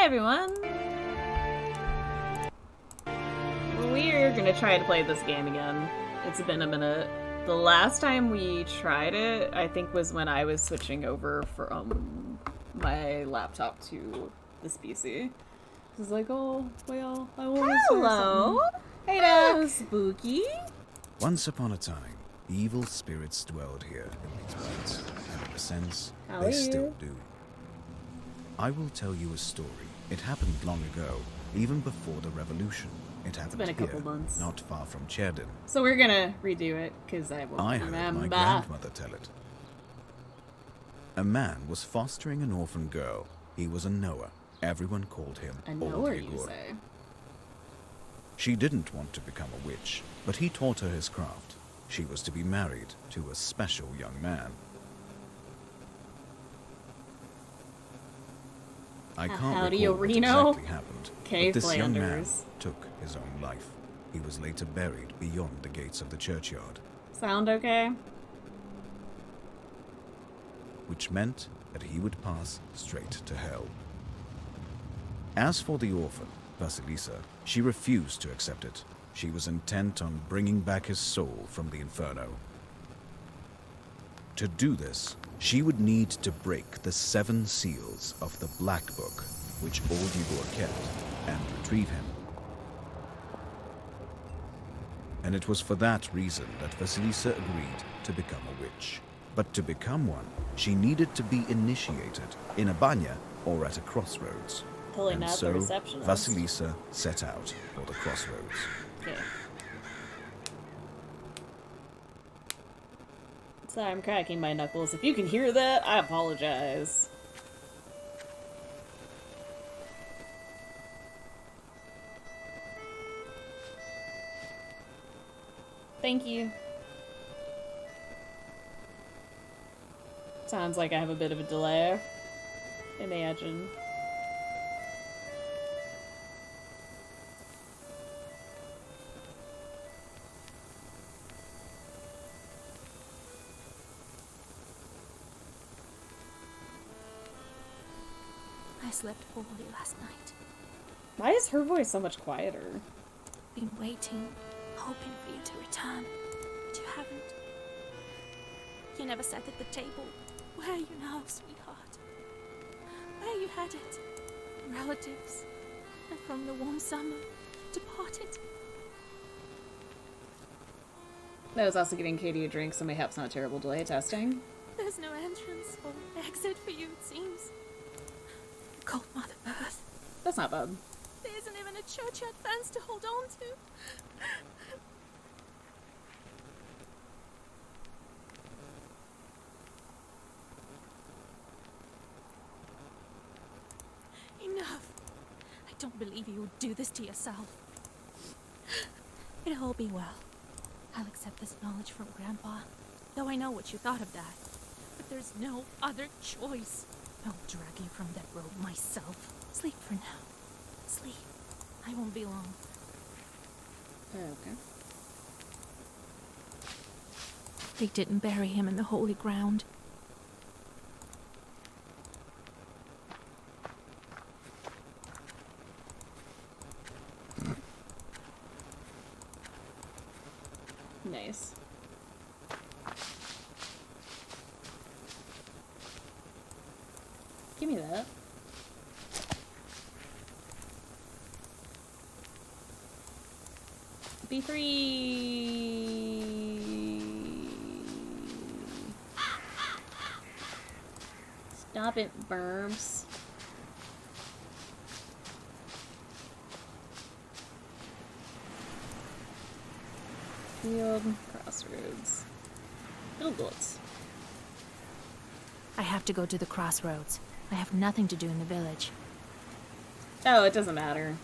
Hi everyone! We're gonna try to play this game again. It's been a minute. The last time we tried it, I think, was when I was switching over from my laptop to this PC. It was like, oh, well, I want to Hello! Hey there! Spooky! Once upon a time, evil spirits dwelled here in these parts, and in a sense, How they are still you? do. I will tell you a story. It happened long ago, even before the revolution. It happened been a couple here, months. not far from Cherden. So we're gonna redo it, because I won't I heard remember. my grandmother tell it. A man was fostering an orphan girl. He was a knower. Everyone called him A Old knower, you Yegur. say? She didn't want to become a witch, but he taught her his craft. She was to be married to a special young man. I can't Howdy, recall what Reno. exactly happened, Okay, but this young man Flanders. took his own life. He was later buried beyond the gates of the churchyard, Sound okay? which meant that he would pass straight to hell. As for the orphan, Vasilisa, she refused to accept it. She was intent on bringing back his soul from the inferno. To do this, she would need to break the 7 seals of the Black Book, which Old Yegur kept, and retrieve him. And it was for that reason that Vasilisa agreed to become a witch. But to become one, she needed to be initiated in a banya or at a crossroads. Totally And not so the receptionist. Vasilisa set out for the crossroads. Okay. Sorry, I'm cracking my knuckles. If you can hear that, I apologize. Thank you. Sounds like I have a bit of a delay. Imagine. I slept poorly last night. Why is her voice so much quieter? Been waiting, hoping for you to return, but you haven't. You never sat at the table. Where are you now, sweetheart? Where you had it? Relatives, and from the warm summer, departed. I was also giving Katie a drink, so mayhaps not terrible delay testing. There's no entrance or exit for you, it seems. Cold Mother Earth. That's not bad. There isn't even a churchyard fence to hold on to. Enough. I don't believe you would do this to yourself. It'll all be well. I'll accept this knowledge from Grandpa, though I know what you thought of that. But there's no other choice. I'll drag you from that road myself. Sleep for now. Sleep. I won't be long. Okay. They didn't bury him in the holy ground. Nice. Give me that. Be free. Stop it, Burbs. Field, crossroads. Little bullets. I have to go to the crossroads. I have nothing to do in the village. Oh, it doesn't matter.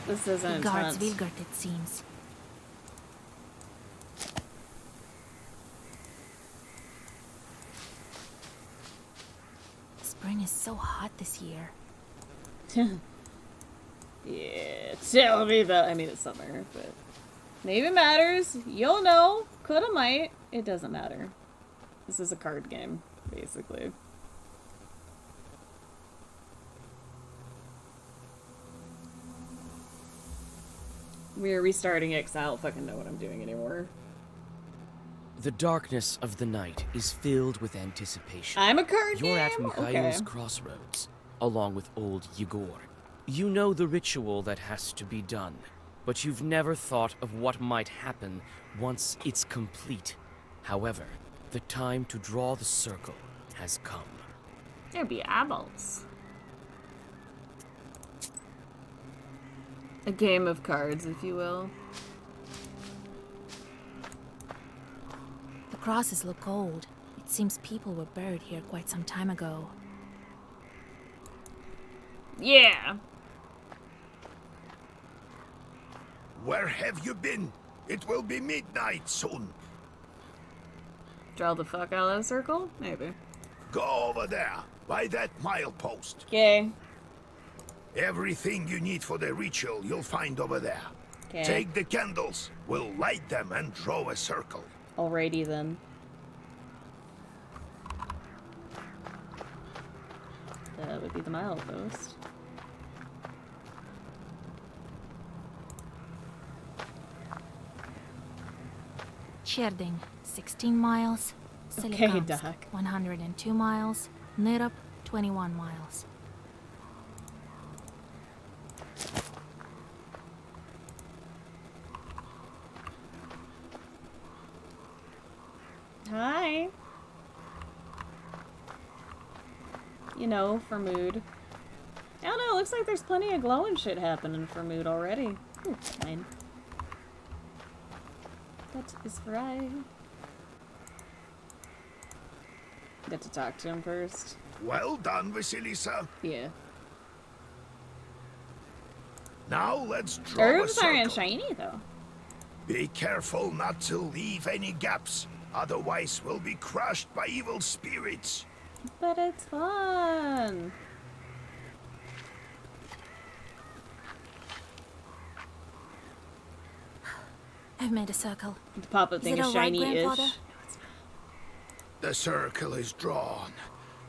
This isn't The guards intense. Vilgard, it seems. Spring is so hot this year. Yeah, tell me about. I mean, it's summer, but maybe it matters. You'll know. Coulda, might. It doesn't matter. This is a card game, basically. We're restarting it 'cause I don't fucking know what I'm doing anymore. The darkness of the night is filled with anticipation. I'm a card You're game? at Mikhail's Okay. crossroads, along with old Yegor. You know the ritual that has to be done, but you've never thought of what might happen once it's complete. However, the time to draw the circle has come. There'd be eyeballs. A game of cards, if you will. The crosses look old. It seems people were buried here quite some time ago. Yeah. Where have you been? It will be midnight soon. Draw the fuck out of that circle? Maybe. Go over there, by that milepost. Okay. Everything you need for the ritual you'll find over there. Okay. Take the candles. We'll light them and draw a circle. Alrighty then. That would be the milepost. Cherding, 16 miles. Okay, Silikamsk, Doc. 102 miles. Nirup, 21 miles. Hi. You know, for mood. I don't know, looks like there's plenty of glowing shit happening for mood already. Ooh, fine. That is right. Get to talk to him first. Well done, Vasilisa. Yeah. Now let's draw a Herbs aren't circle. shiny though. Be careful not to leave any gaps. Otherwise, we'll be crushed by evil spirits. But it's fun. I've made a circle. The pop-up Is thing it is all right, shiny-ish. Grandfather? The circle is drawn.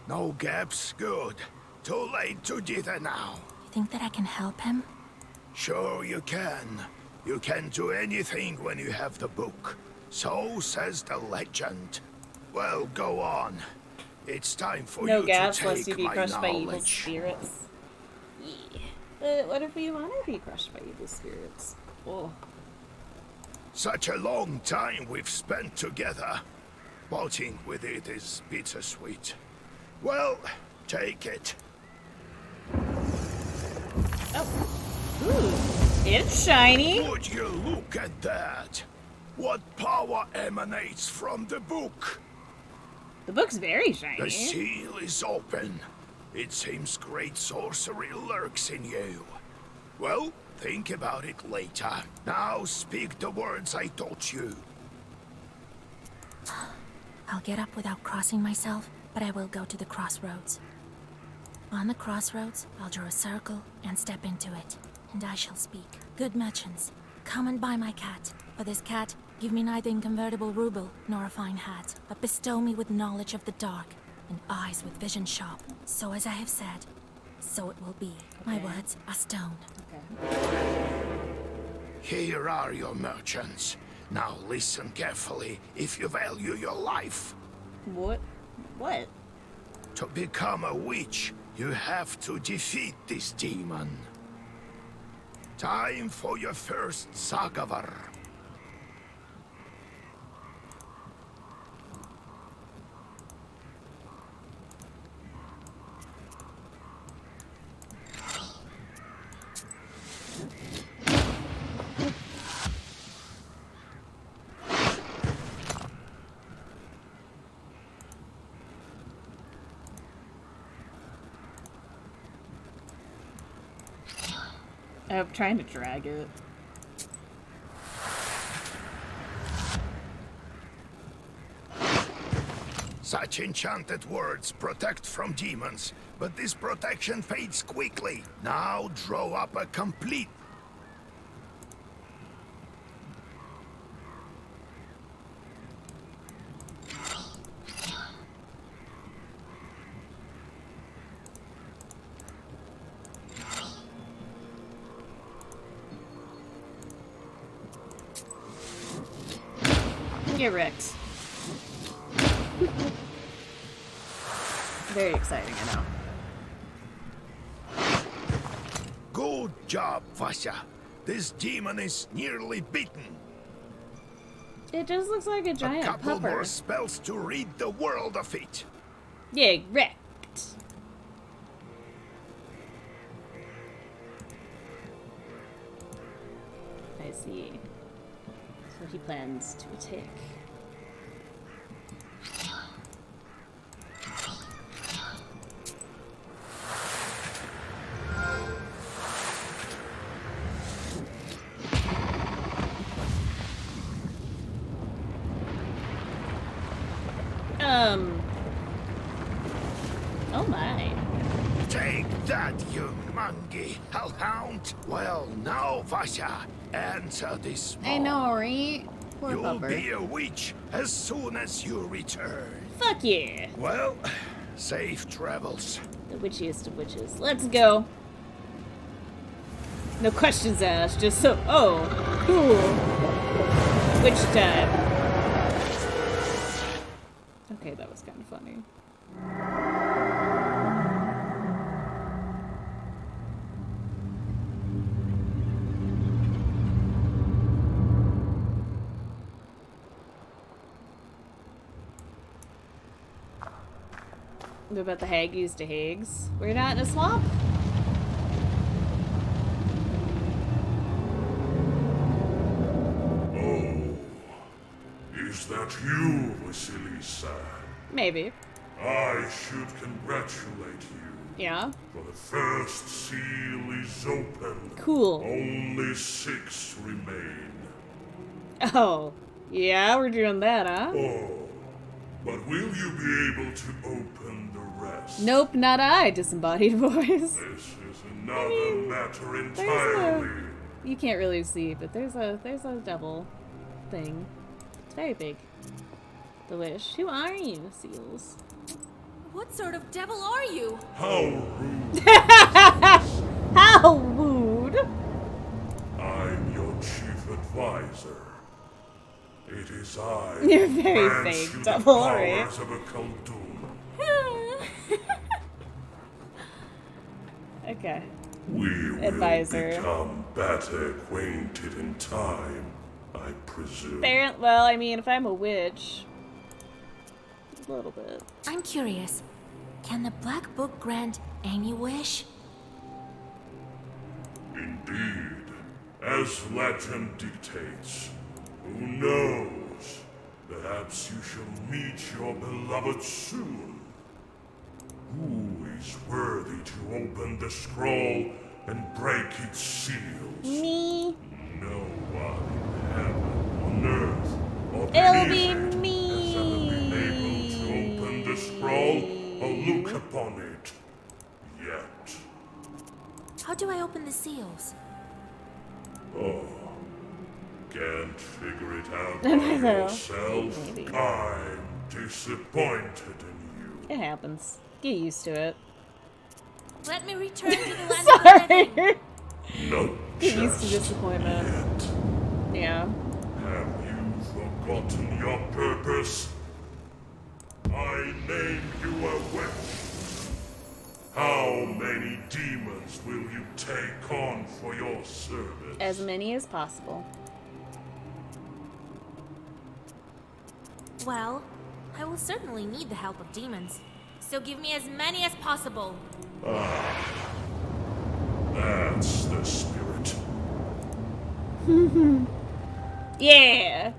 No gaps, good. Too late to dither now. You think that I can help him? Sure you can. You can do anything when you have the book. So says the legend. Well, go on. It's time for No you gaps to lest you take be my crushed by evil knowledge. spirits. Yeah. But what if we want to be crushed by evil spirits? Oh. Such a long time we've spent together. Parting with it is bittersweet. Well, take it. Oh. Ooh. It's shiny. Would you look at that? What power emanates from the book? The book's very The shiny. seal is open. It seems great sorcery lurks in you. Well, think about it later. Now speak the words I taught you. I'll get up without crossing myself, but I will go to the crossroads. On the crossroads, I'll draw a circle and step into it, and I shall speak. Good merchants, come and buy my cat. For this cat, give me neither inconvertible ruble nor a fine hat, but bestow me with knowledge of the dark and eyes with vision sharp. So as I have said, so it will be. My Okay. words are stone. Okay. Here are your merchants. Now listen carefully if you value your life. What? What? To become a witch, you have to defeat this demon. Time for your first Sagavar. I'm trying to drag it. Such enchanted words protect from demons, but this protection fades quickly. Now draw up a complete Get wrecked. Very exciting, I know. Good job, Vasha. This demon is nearly beaten. It just looks like a A giant couple more pupper. spells to rid the world of it. Yeah, wrecked. I see. So he plans to attack. Oh my. Take that, you monkey hellhound. Well, now, Vasha, answer this I small. know, right? Poor You'll pupper. be a witch as soon as you return. Fuck yeah. Well, safe travels. The witchiest of witches. Let's go. No questions asked, just so. Oh, cool. Witch time. Okay, that was kind of funny. What about the hag used to hags? We're not in a swamp? Is that you, Vasilisa? Maybe. I should congratulate you. Yeah. For the first seal is open. Cool. Only 6 remain. Oh. Yeah, we're doing that, huh? Oh, but will you be able to open the rest? Nope, not I, disembodied voice. This is another matter entirely. You can't really see, but there's a double thing. It's very big. Delish. Who are you, seals? What sort of devil are you? How rude. How rude! I'm your chief advisor. It is I. You're who very grants fake, you the double, right? powers of a Khaldun. Okay. We will Advisor. become better acquainted in time, I presume. Well, I mean, if I'm a witch, a little bit. I'm curious. Can the Black Book grant any wish? Indeed, as legend dictates. Who knows? Perhaps you shall meet your beloved soon. Who is worthy to open the scroll and break its seals? Me. No one in heaven, on earth, or It'll beneath be it me. has ever been able to open the scroll or look upon it. Yet. How do I open the seals? Oh. Can't figure it out I by know. yourself? Maybe. I'm disappointed in you. It happens. Get used to it. Let me return to the land of the living. Sorry. Not Get used to just disappointment. yet. Yeah. Have you forgotten your purpose? I named you a witch. How many demons will you take on for your service? As many as possible. Well, I will certainly need the help of demons. So give me as many as possible. That's the spirit. Yeah.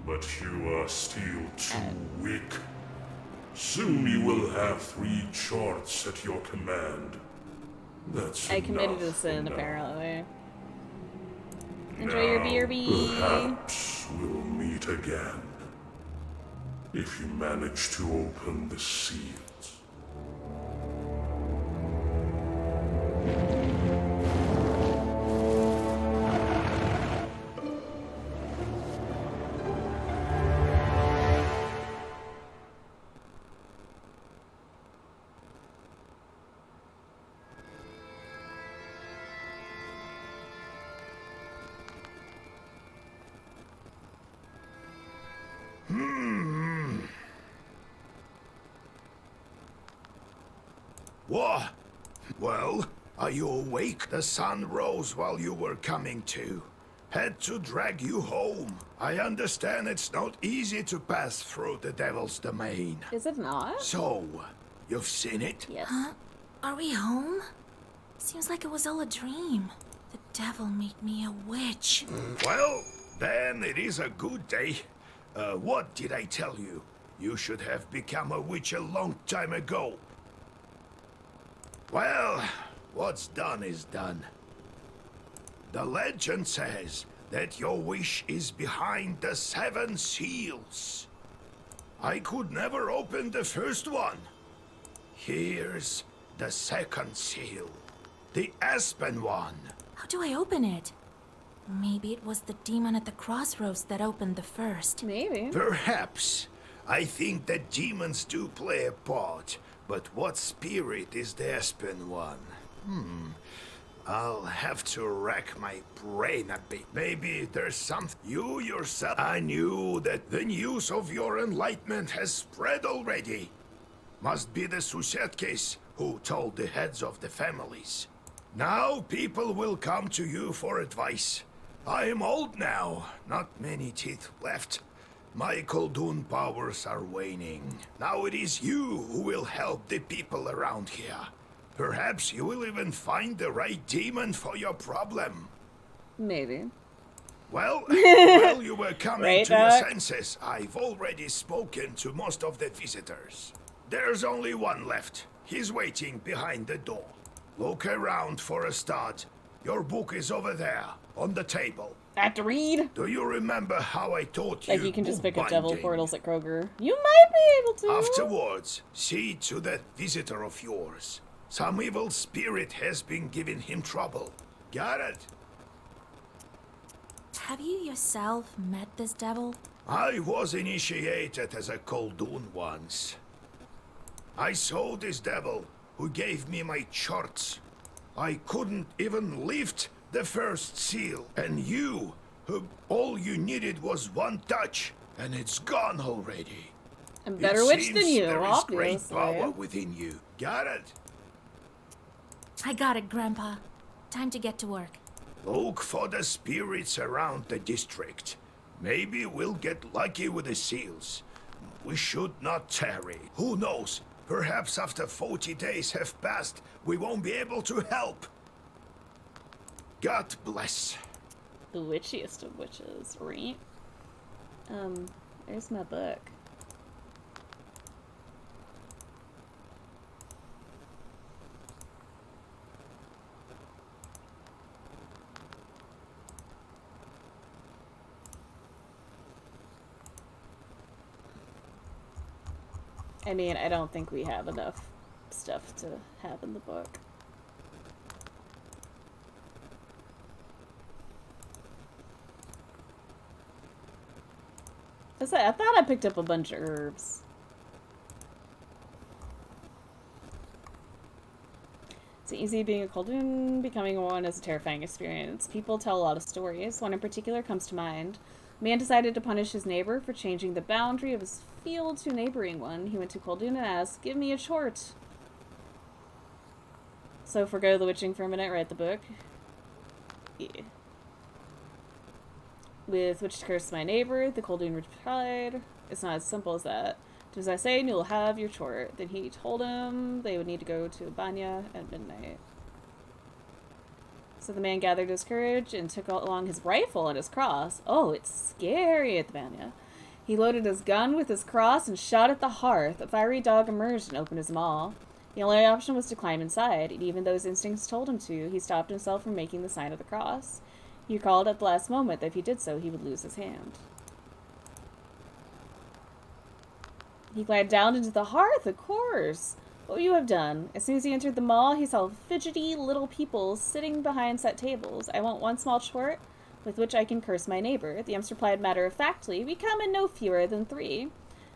But you are still too weak. Soon you will have 3 charts at your command. That's I committed a enough sin, for now. apparently. Enjoy your Now, BRB. Perhaps we'll meet again. If you manage to open the seals. What? Well, are you awake? The sun rose while you were coming to. Had to drag you home. I understand it's not easy to pass through the devil's domain. Is it not? So, you've seen it? Yes. Huh? Are we home? Seems like it was all a dream. The devil made me a witch. Well, then it is a good day. What did I tell you? You should have become a witch a long time ago. Well, what's done is done. The legend says that your wish is behind the 7 seals. I could never open the first one. Here's the second seal. The aspen one. How do I open it? Maybe it was the demon at the crossroads that opened the first. Maybe. Perhaps. I think that demons do play a part, but what spirit is the aspen one? I'll have to rack my brain a bit. Maybe there's something you yourself. I knew that the news of your enlightenment has spread already. Must be the Susetkes who told the heads of the families. Now people will come to you for advice. I am old now, not many teeth left. My Koldun powers are waning. Now it is you who will help the people around here. Perhaps you will even find the right demon for your problem. Maybe. Well, while you were coming Right, to your Doc? senses, I've already spoken to most of the visitors. There's only one left. He's waiting behind the door. Look around for a start. Your book is over there, on the table. I have to read. Do you remember how I taught you Like you can just pick up devil bookbinding? portals at Kroger. You might be able to. Afterwards, see to that visitor of yours. Some evil spirit has been giving him trouble. Got it? Have you yourself met this devil? I was initiated as a Koldun once. I saw this devil who gave me my charts. I couldn't even lift the first seal, and you, who all you needed was one touch, and it's gone already. I'm It better witch seems than you, there is great obviously. power within you. Got it? I got it, Grandpa. Time to get to work. Look for the spirits around the district. Maybe we'll get lucky with the seals. We should not tarry. Who knows? Perhaps after 40 days have passed, we won't be able to help. God bless. The witchiest of witches, right? There's my book. I mean, I don't think we have enough stuff to have in the book. I thought I picked up a bunch of herbs. It's easy being a Koldun. Becoming one is a terrifying experience. People tell a lot of stories. One in particular comes to mind. A man decided to punish his neighbor for changing the boundary of his field to a neighboring one. He went to Koldun and asked, "Give me a chort." So forgo the witching for a minute, write the book. Yeah. With which to curse my neighbor, the Koldun replied, "It's not as simple as that. Do as I say and you'll have your chort." Then he told him they would need to go to Banya at midnight. So the man gathered his courage and took along his rifle and his cross. Oh, it's scary at the Banya. He loaded his gun with his cross and shot at the hearth. A fiery dog emerged and opened his maw. The only option was to climb inside, and even though his instincts told him to, he stopped himself from making the sign of the cross. He recalled at the last moment that if he did so, he would lose his hand. He glided down into the hearth, of course. What would you have done? As soon as he entered the mall, he saw fidgety little people sitting behind set tables. "I want one small chort with which I can curse my neighbor." The imps replied matter-of-factly, "We come in no fewer than 3.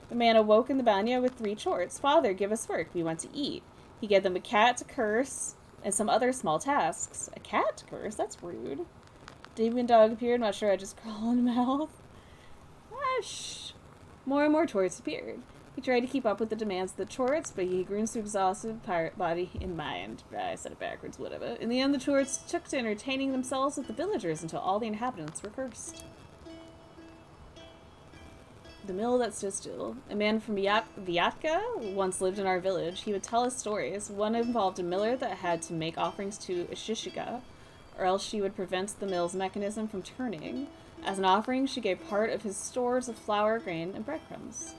The man awoke in the banya with 3 chorts. "Father, give us work. We want to eat." He gave them a cat to curse and some other small tasks. A cat to curse? That's rude. Demon dog appeared. Not sure I just crawl in the mouth. Shh. More and more chorts appeared. He tried to keep up with the demands of the Chorts, but he grew so exhausted, pirate body and mind. I said it backwards, whatever. In the end, the Chorts took to entertaining themselves with the villagers until all the inhabitants were cursed. The mill that stood still. A man from Vyatka once lived in our village. He would tell us stories. One involved a miller that had to make offerings to a shishika, or else she would prevent the mill's mechanism from turning. As an offering, she gave part of his stores of flour, grain, and breadcrumbs.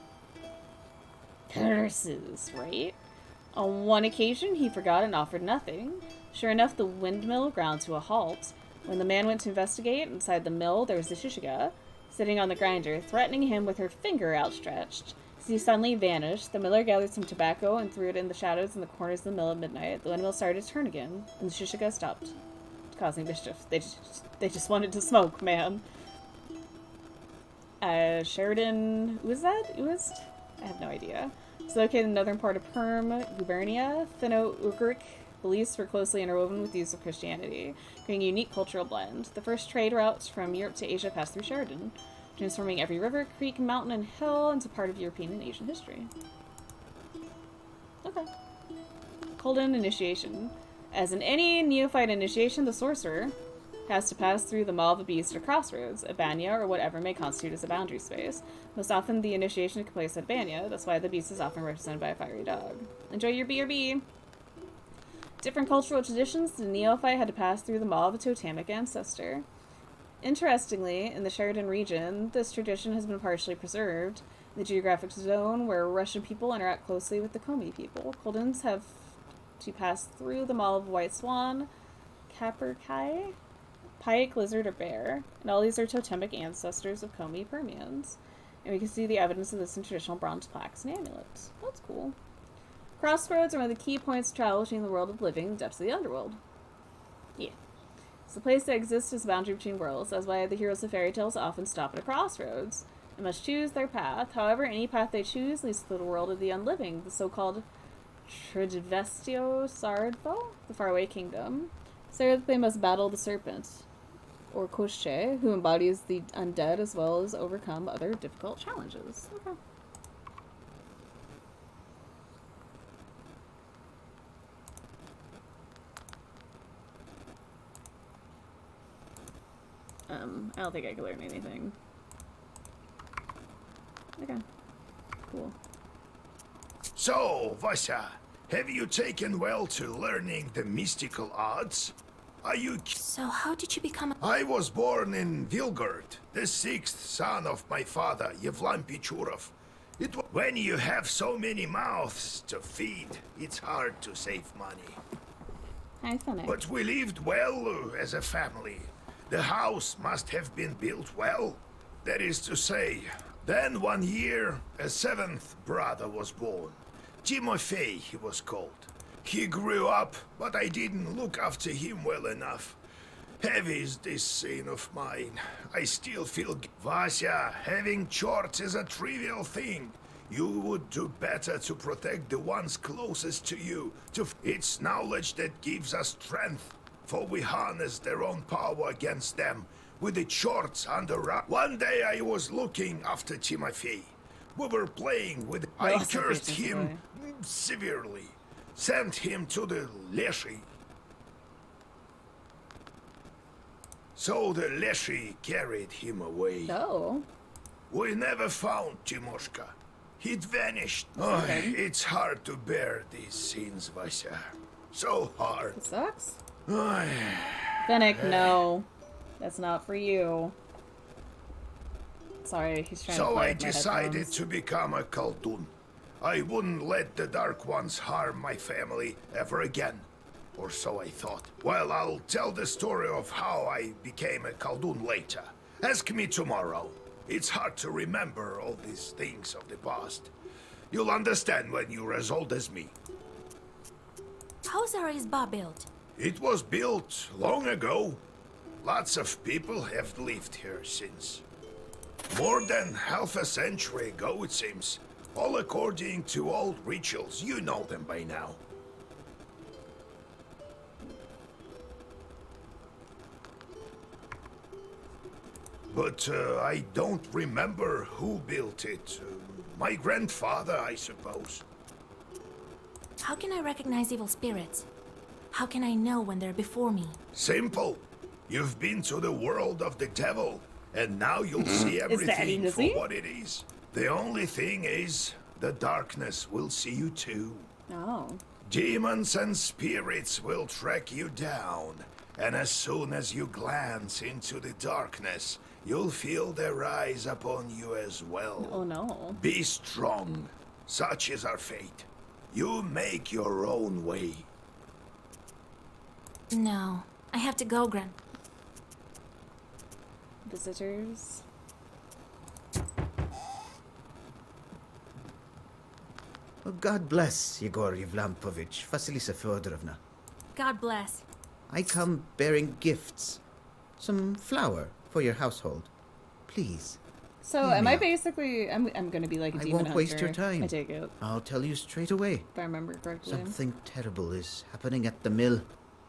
Curses, right? On one occasion, he forgot and offered nothing. Sure enough, the windmill ground to a halt. When the man went to investigate, inside the mill there was the shishika, sitting on the grinder, threatening him with her finger outstretched. As he suddenly vanished, the miller gathered some tobacco and threw it in the shadows in the corners of the mill at midnight. The windmill started to turn again, and the shishika stopped, causing mischief. They just wanted to smoke, man. Sheridan... Who is that? Uist? I have no idea. It's located in the northern part of Perm, Gubernia. Finno-Ugric beliefs were closely interwoven with these of Christianity, creating a unique cultural blend. The first trade routes from Europe to Asia passed through Sheridan, transforming every river, creek, mountain, and hill into part of European and Asian history. Okay. Colden initiation. As in any neophyte initiation, the sorcerer has to pass through the maw of a beast at a crossroads, a banya, or whatever may constitute as a boundary space. Most often, the initiation took place at a banya. That's why the beast is often represented by a fiery dog. Enjoy your BRB! Different cultural traditions, the neophyte had to pass through the maw of a totemic ancestor. Interestingly, in the Sheridan region, this tradition has been partially preserved. In the geographic zone where Russian people interact closely with the Komi people, Koldans have to pass through the maw of white swan, capercaille, pike, lizard, or bear, and all these are totemic ancestors of Komi Permians. And we can see the evidence of this in traditional bronze plaques and amulets. That's cool. Crossroads are one of the key points to travel between the world of living and the depths of the underworld. Yeah. It's the place that exists as a boundary between worlds. That's why the heroes of fairy tales often stop at a crossroads and must choose their path. However, any path they choose leads to the world of the unliving, the so-called Tridvestio Sardvo, the faraway kingdom. So they must battle the serpent, or Koshche, who embodies the undead, as well as overcome other difficult challenges. Okay. I don't think I can learn anything. Okay. Cool. So, Vasya, have you taken well to learning the mystical arts? Are you... So how did you become a... I was born in Vilgard, the sixth son of my father, Yevlam Pichurov. When you have so many mouths to feed, it's hard to save money. Hi, Sonic. But we lived well as a family. The house must have been built well. That is to say, then one year, a seventh brother was born. Timofey, he was called. He grew up, but I didn't look after him well enough. Heavy is this sin of mine. I still feel... Vasya, having chorts is a trivial thing. You would do better to protect the ones closest to you. It's knowledge that gives us strength, for we harness their own power against them. With the chorts under... One day I was looking after Timofey. We were playing with... I cursed him severely. Sent him to the Leshy. So the Leshy carried him away. Oh. We never found Timoshka. He'd vanished. Oh, it's hard to bear these scenes, Vasya. So hard. It sucks. Oh, Finnick, no. That's not for you. Sorry, he's trying to so play I with my decided headphones. to become a Khaldun. I wouldn't let the Dark Ones harm my family ever again. Or so I thought. Well, I'll tell the story of how I became a Khaldun later. Ask me tomorrow. It's hard to remember all these things of the past. You'll understand when you're as old as me. How's our Izba built? It was built long ago. Lots of people have lived here since. More than half a century ago, it seems. All according to old rituals. You know them by now. But I don't remember who built it. My grandfather, I suppose. How can I recognize evil spirits? How can I know when they're before me? Simple. You've been to the world of the devil, and now you'll see that everything for easy? what it is. The only thing is, the darkness will see you too. Oh. Demons and spirits will track you down, and as soon as you glance into the darkness, you'll feel their eyes upon you as well. Oh no. Be strong. Such is our fate. You make your own way. No, I have to go, Gran. Visitors. Oh, God bless Yegor Yevlampovich, Vasilisa Fyodorovna. God bless. I come bearing gifts. Some flour for your household. Please. So Leave am me I out. basically I'm gonna be like a I demon won't waste your hunter, time. I take it. I'll tell you straight away. If I remember correctly. Something terrible is happening at the mill.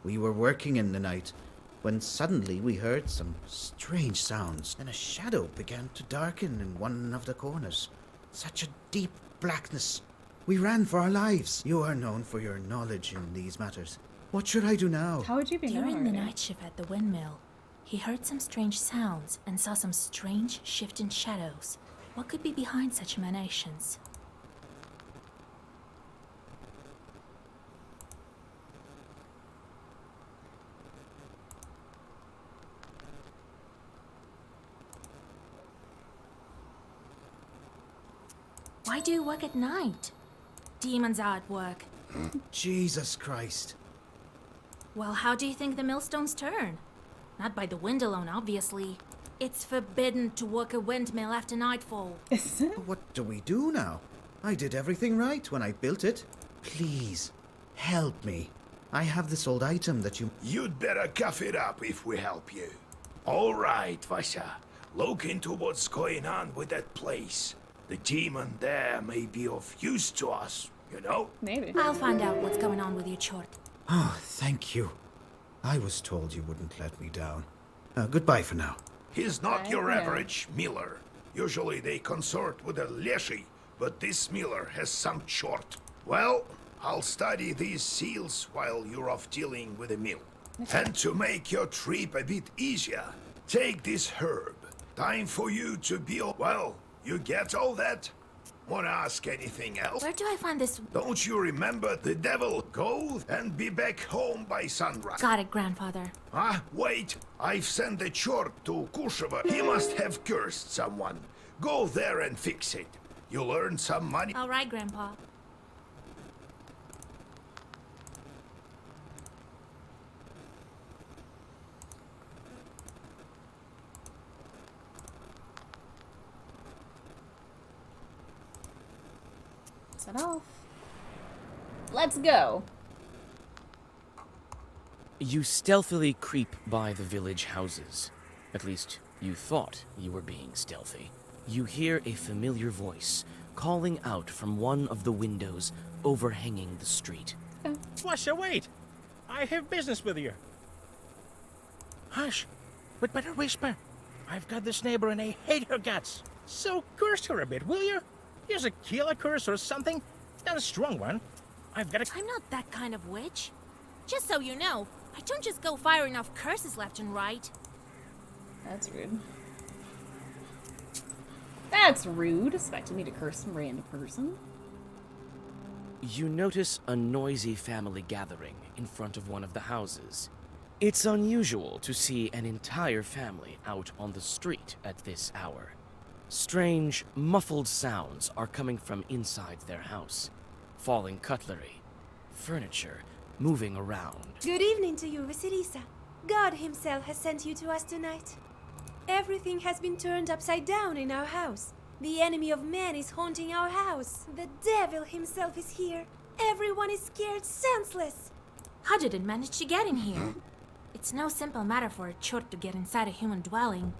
We were working in the night when suddenly we heard some strange sounds, and a shadow began to darken in one of the corners. Such a deep blackness. We ran for our lives. You are known for your knowledge in these matters. What should I do now? How would you be During the known? night shift at the windmill, he heard some strange sounds and saw some strange shift in shadows. What could be behind such emanations? Why do you work at night? Demons are at work. Jesus Christ. Well, how do you think the millstones turn? Not by the wind alone, obviously. It's forbidden to work a windmill after nightfall. What do we do now? I did everything right when I built it. Please, help me. I have this old item that you... You'd better cough it up if we help you. All right, Vasha. Look into what's going on with that place. The demon there may be of use to us, you know? Maybe. I'll find out what's going on with your chort. Oh, thank you. I was told you wouldn't let me down. Goodbye for now. He's not your Yeah. average miller. Usually they consort with a leshy, but this miller has some chort. Well, I'll study these seals while you're off dealing with the mill. And to make your trip a bit easier, take this herb. Time for you to be... Well, you get all that? Wanna ask anything else? Where do I find this? Don't you remember the devil? Go and be back home by sunrise. Got it, grandfather. Ah, wait! I've sent a chort to Kusheva. He must have cursed someone. Go there and fix it. You'll earn some money. All right, Grandpa. Set off. Let's go. You stealthily creep by the village houses. At least, you thought you were being stealthy. You hear a familiar voice calling out from one of the windows overhanging the street. Washa, wait! I have business with you. Hush! We'd better whisper. I've got this neighbor and I hate her guts. So curse her a bit, will you? Here's a killer curse or something. Not a strong one. I've got a... I'm not that kind of witch. Just so you know, I don't just go firing off curses left and right. That's rude. That's rude. Expecting me to curse some random person. You notice a noisy family gathering in front of one of the houses. It's unusual to see an entire family out on the street at this hour. Strange, muffled sounds are coming from inside their house. Falling cutlery, furniture moving around. Good evening to you, Vasilisa. God himself has sent you to us tonight. Everything has been turned upside down in our house. The enemy of man is haunting our house. The devil himself is here. Everyone is scared senseless. How did it manage to get in here? It's no simple matter for a chort to get inside a human dwelling.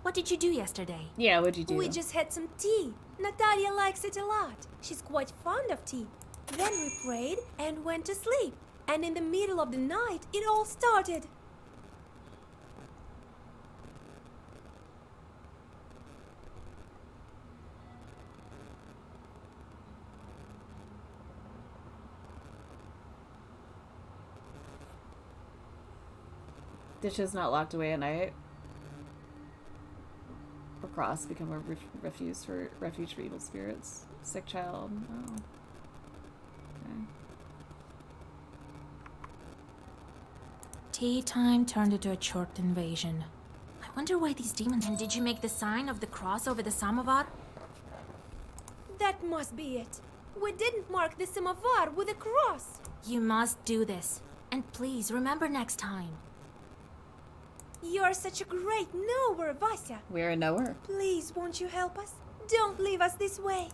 What did you do yesterday? Yeah, what'd you do? We just had some tea. Natalia likes it a lot. She's quite fond of tea. Then we prayed and went to sleep. And in the middle of the night, it all started. Dishes not locked away at night. Or cross become a refuge for evil spirits. Sick child. Oh. Okay. Tea time turned into a short invasion. I wonder why these demons. And did you make the sign of the cross over the samovar? That must be it. We didn't mark the samovar with a cross. You must do this. And please remember next time. You're such a great knower, Vasya. We're a knower. Please, won't you help us? Don't leave us this way.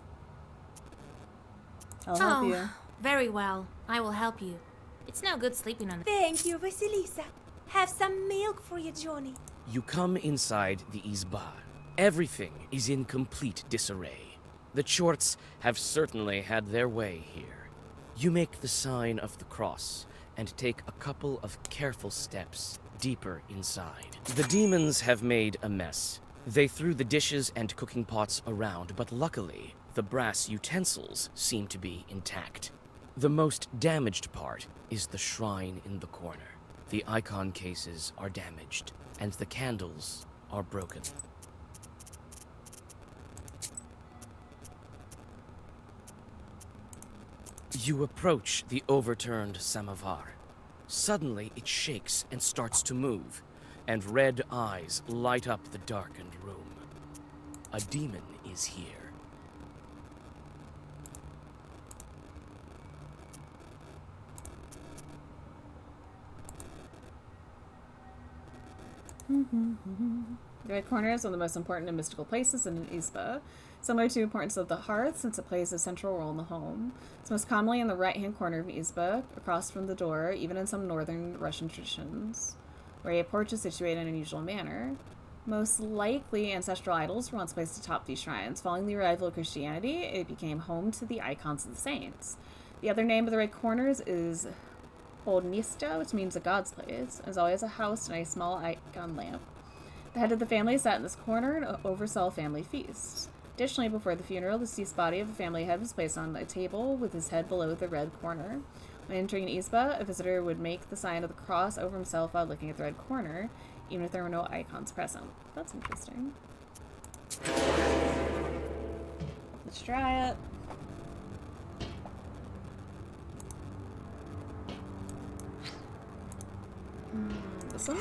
I'll help you. Very well. I will help you. It's no good sleeping on the... Thank you, Vasilisa. Have some milk for you, Johnny. You come inside the Izba. Everything is in complete disarray. The Chorts have certainly had their way here. You make the sign of the cross and take a couple of careful steps deeper inside. The demons have made a mess. They threw the dishes and cooking pots around, but luckily, the brass utensils seem to be intact. The most damaged part is the shrine in the corner. The icon cases are damaged, and the candles are broken. You approach the overturned samovar. Suddenly, it shakes and starts to move, and red eyes light up the darkened room. A demon is here. The Red Corner is one of the most important and mystical places in an Izba, similar to the importance of the hearth since it plays a central role in the home. It's most commonly in the right-hand corner of an Izba, across from the door, even in some northern Russian traditions, where a porch is situated in an unusual manner. Most likely, ancestral idols were once placed atop these shrines. Following the arrival of Christianity, it became home to the icons of the saints. The other name of the Red Corners is Oldnista, which means a god's place. There's always a house and a small icon lamp. The head of the family sat in this corner and oversaw family feasts. Additionally, before the funeral, the deceased body of the family head was placed on a table with his head below the red corner. When entering an Izba, a visitor would make the sign of the cross over himself while looking at the red corner, even if there were no icons present. That's interesting. Let's try it. This one?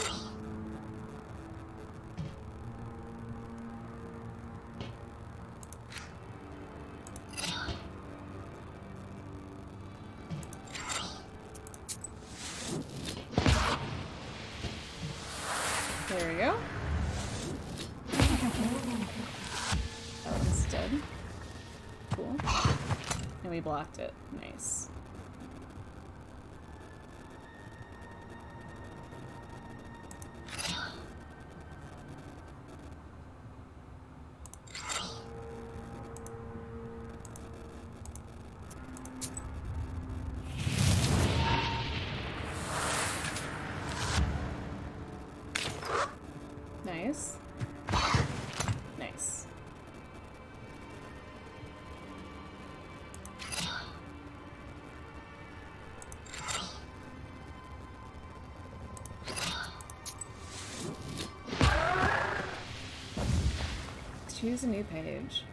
There we go. That one's dead. Cool. And we blocked it. Nice. Nice. Nice. Choose a new page.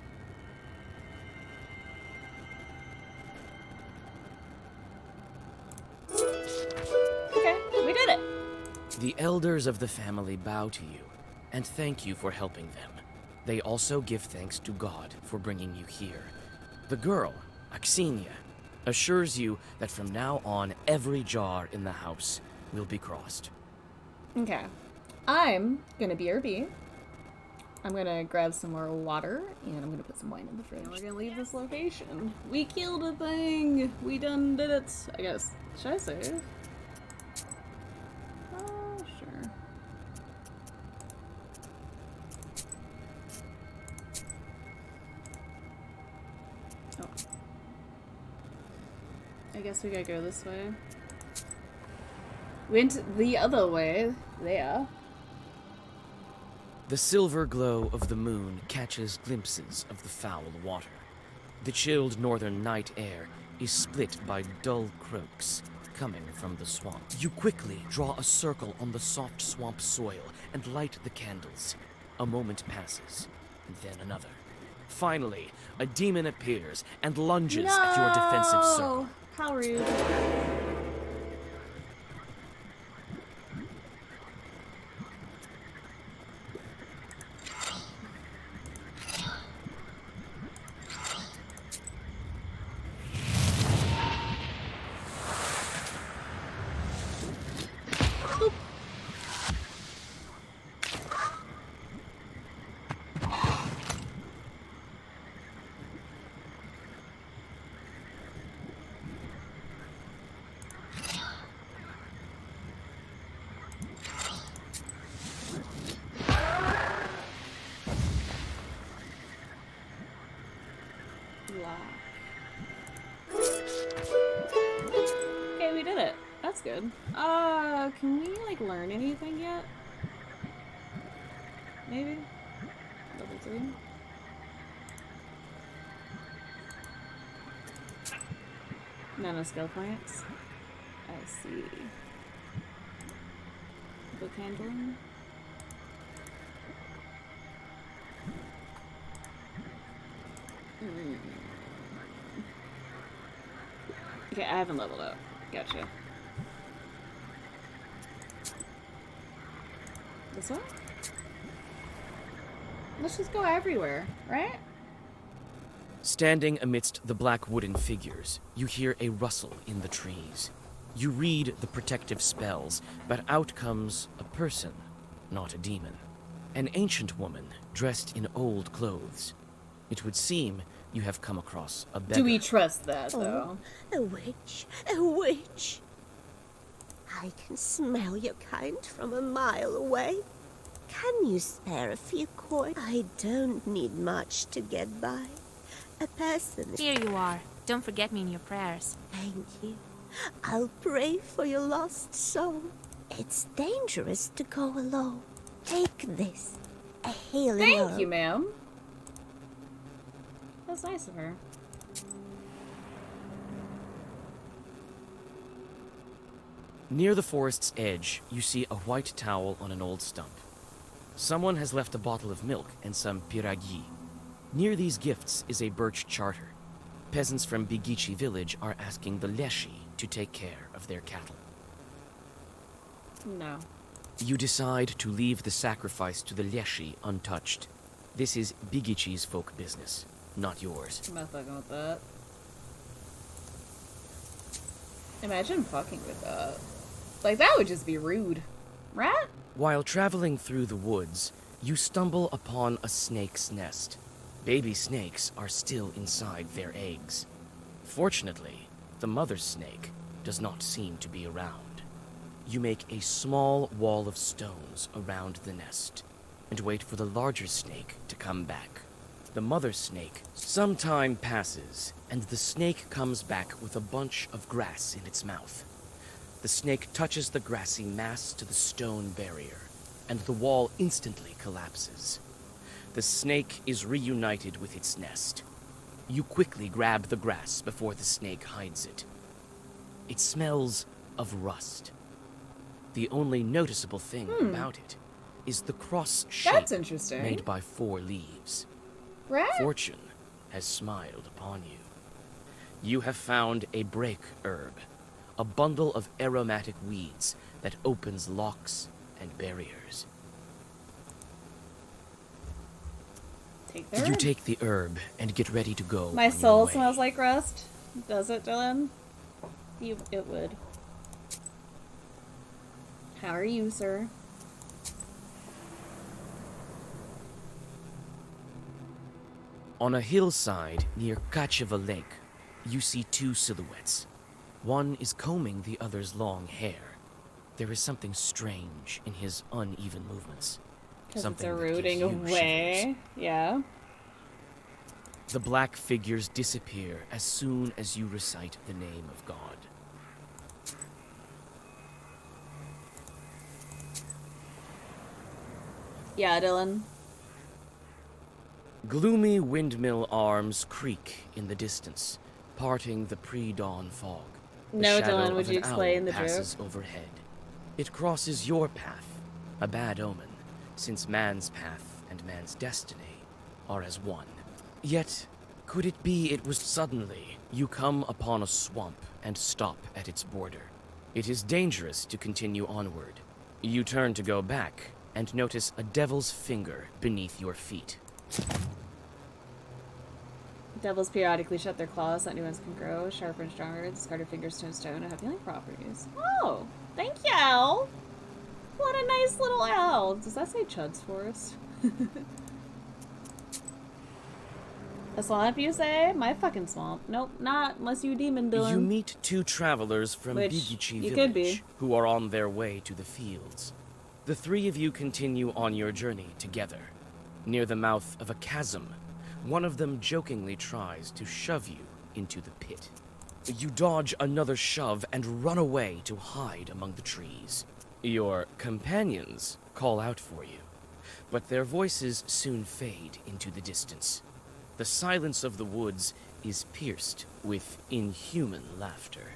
Okay, we did it. The elders of the family bow to you and thank you for helping them. They also give thanks to God for bringing you here. The girl, Aksenia, assures you that from now on, every jar in the house will be crossed. Okay. I'm gonna BRB. I'm gonna grab some more water, and I'm gonna put some wine in the fridge. We're gonna leave this location. We killed a thing! We done did it! I guess. Should I save? Oh, sure. Oh. I guess we gotta go this way. Went the other way. There. The silver glow of the moon catches glimpses of the foul water. The chilled northern night air is split by dull croaks, coming from the swamp. You quickly draw a circle on the soft swamp soil and light the candles. A moment passes, and then another. Finally, a demon appears and lunges at your defensive circle. How rude. Okay, we did it. That's good. Can we, like, learn anything yet? Maybe? Level 3? Nano skill points. I see. Book handling. Okay, I haven't leveled up. Gotcha. This one? Let's just go everywhere, right? Standing amidst the black wooden figures, you hear a rustle in the trees. You read the protective spells, but out comes a person, not a demon. An ancient woman dressed in old clothes. It would seem you have come across a beggar. Do we trust that, though? Oh, a witch, a witch. I can smell your kind from a mile away. Can you spare a few coins? I don't need much to get by. A person... Here you are. Don't forget me in your prayers. Thank you. I'll pray for your lost soul. It's dangerous to go alone. Take this. A healing Thank herb. you, ma'am. That's nice of her. Near the forest's edge, you see a white towel on an old stump. Someone has left a bottle of milk and some piragi. Near these gifts is a birch charter. Peasants from Bigichi village are asking the Leshi to take care of their cattle. No. You decide to leave the sacrifice to the Leshi untouched. This is Bigichi's folk business, not yours. I'm not fucking with that. Imagine fucking with that. Like, that would just be rude. Right? While traveling through the woods, you stumble upon a snake's nest. Baby snakes are still inside their eggs. Fortunately, the mother snake does not seem to be around. You make a small wall of stones around the nest and wait for the larger snake to come back. The mother snake. Some time passes, and the snake comes back with a bunch of grass in its mouth. The snake touches the grassy mass to the stone barrier, and the wall instantly collapses. The snake is reunited with its nest. You quickly grab the grass before the snake hides it. It smells of rust. The only noticeable thing about it is the cross shape That's interesting. made by 4 leaves. Right? Fortune has smiled upon you. You have found a break herb, a bundle of aromatic weeds that opens locks and barriers. Take the You herb. take the herb and get ready to go. My on soul your way. smells like rust. Does it, Dylan? It would. How are you, sir? On a hillside near Kacheva Lake, you see 2 silhouettes. One is combing the other's long hair. There is something strange in his uneven movements. Because it's Something that eroding gives you away. shivers. Yeah. The black figures disappear as soon as you recite the name of God. Yeah, Dylan. Gloomy windmill arms creak in the distance, parting the pre-dawn fog. No, shadow Dylan, of would you an explain owl the passes joke? overhead. It crosses your path, a bad omen, since man's path and man's destiny are as one. Yet, could it be it was suddenly you come upon a swamp and stop at its border? It is dangerous to continue onward. You turn to go back and notice a devil's finger beneath your feet. Devils periodically shut their claws so that new ones can grow, sharper and stronger, discarded fingers turn stone, and have healing properties. Oh, thank you! What a nice little owl. Does that say Chud's Forest? A swamp, you say? My fucking swamp. Nope, not unless you demon Dylan. You meet two travelers from Which Bigichi you village could be. who are on their way to the fields. The three of you continue on your journey together. Near the mouth of a chasm, one of them jokingly tries to shove you into the pit. You dodge another shove and run away to hide among the trees. Your companions call out for you, but their voices soon fade into the distance. The silence of the woods is pierced with inhuman laughter.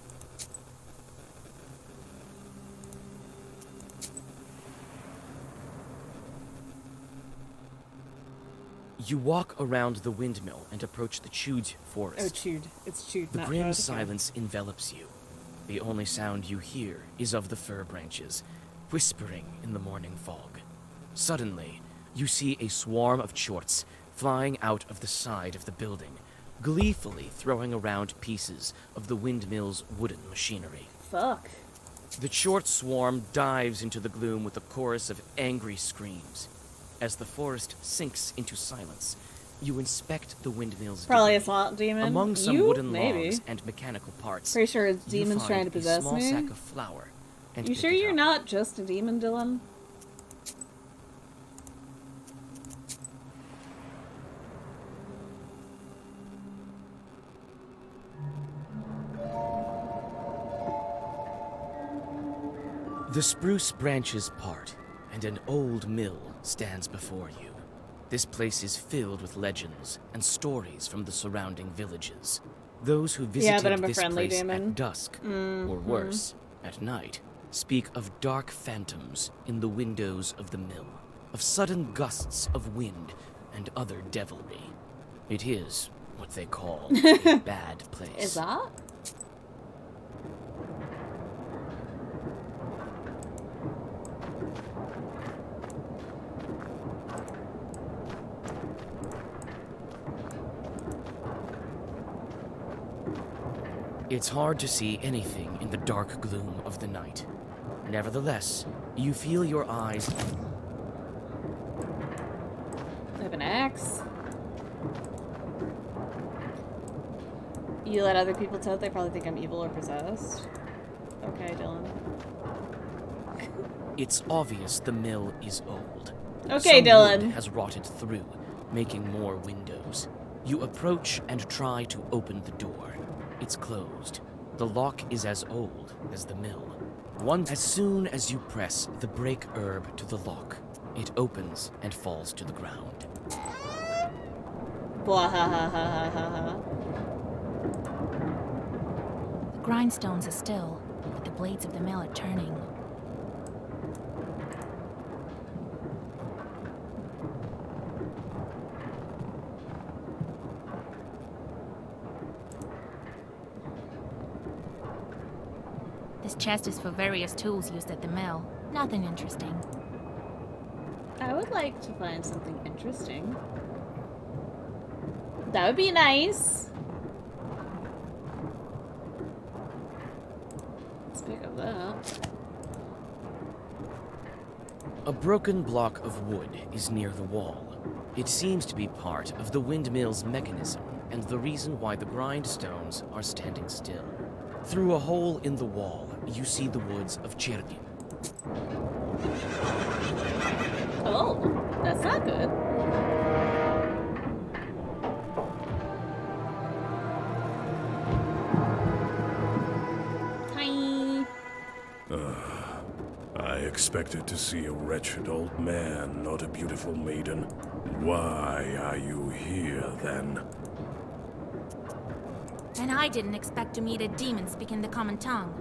You walk around the windmill and approach the chewed forest. Oh, chewed. It's chewed, The not grim chewed. silence envelops you. The only sound you hear is of the fir branches, whispering in the morning fog. Suddenly, you see a swarm of chorts flying out of the side of the building, gleefully throwing around pieces of the windmill's wooden machinery. Fuck. The short swarm dives into the gloom with a chorus of angry screams. As the forest sinks into silence, you inspect the windmill's Probably a debris. swamp demon. Among some You? wooden Maybe. logs and mechanical parts, Pretty sure it's you demons find trying to possess a small me. sack of flour. And You pick sure it you're up. not just a demon, Dylan? The spruce branches part, and an old mill stands before you. This place is filled with legends and stories from the surrounding villages. Those who visited but I'm a this friendly place demon. at dusk, or worse, at night, speak of dark phantoms in the windows of the mill, of sudden gusts of wind and other devilry. It is what they call a bad place. Is that? It's hard to see anything in the dark gloom of the night. Nevertheless, you feel your eyes. I have an axe. You let other people tell it, they probably think I'm evil or possessed. Okay, Dylan. It's obvious the mill is old. Okay, Some Dylan. wood has rotted through, making more windows. You approach and try to open the door. It's closed. The lock is as old as the mill. As soon as you press the break herb to the lock, it opens and falls to the ground. Blah ha ha ha ha ha ha. The grindstones are still, but the blades of the mill are turning. This chest is for various tools used at the mill. Nothing interesting. I would like to find something interesting. That would be nice. Let's pick up that. A broken block of wood is near the wall. It seems to be part of the windmill's mechanism and the reason why the grindstones are standing still. Through a hole in the wall, you see the woods of Chernin. Oh, that's not good. Hi. I expected to see a wretched old man, not a beautiful maiden. Why are you here, then? And I didn't expect to meet a demon speaking the common tongue.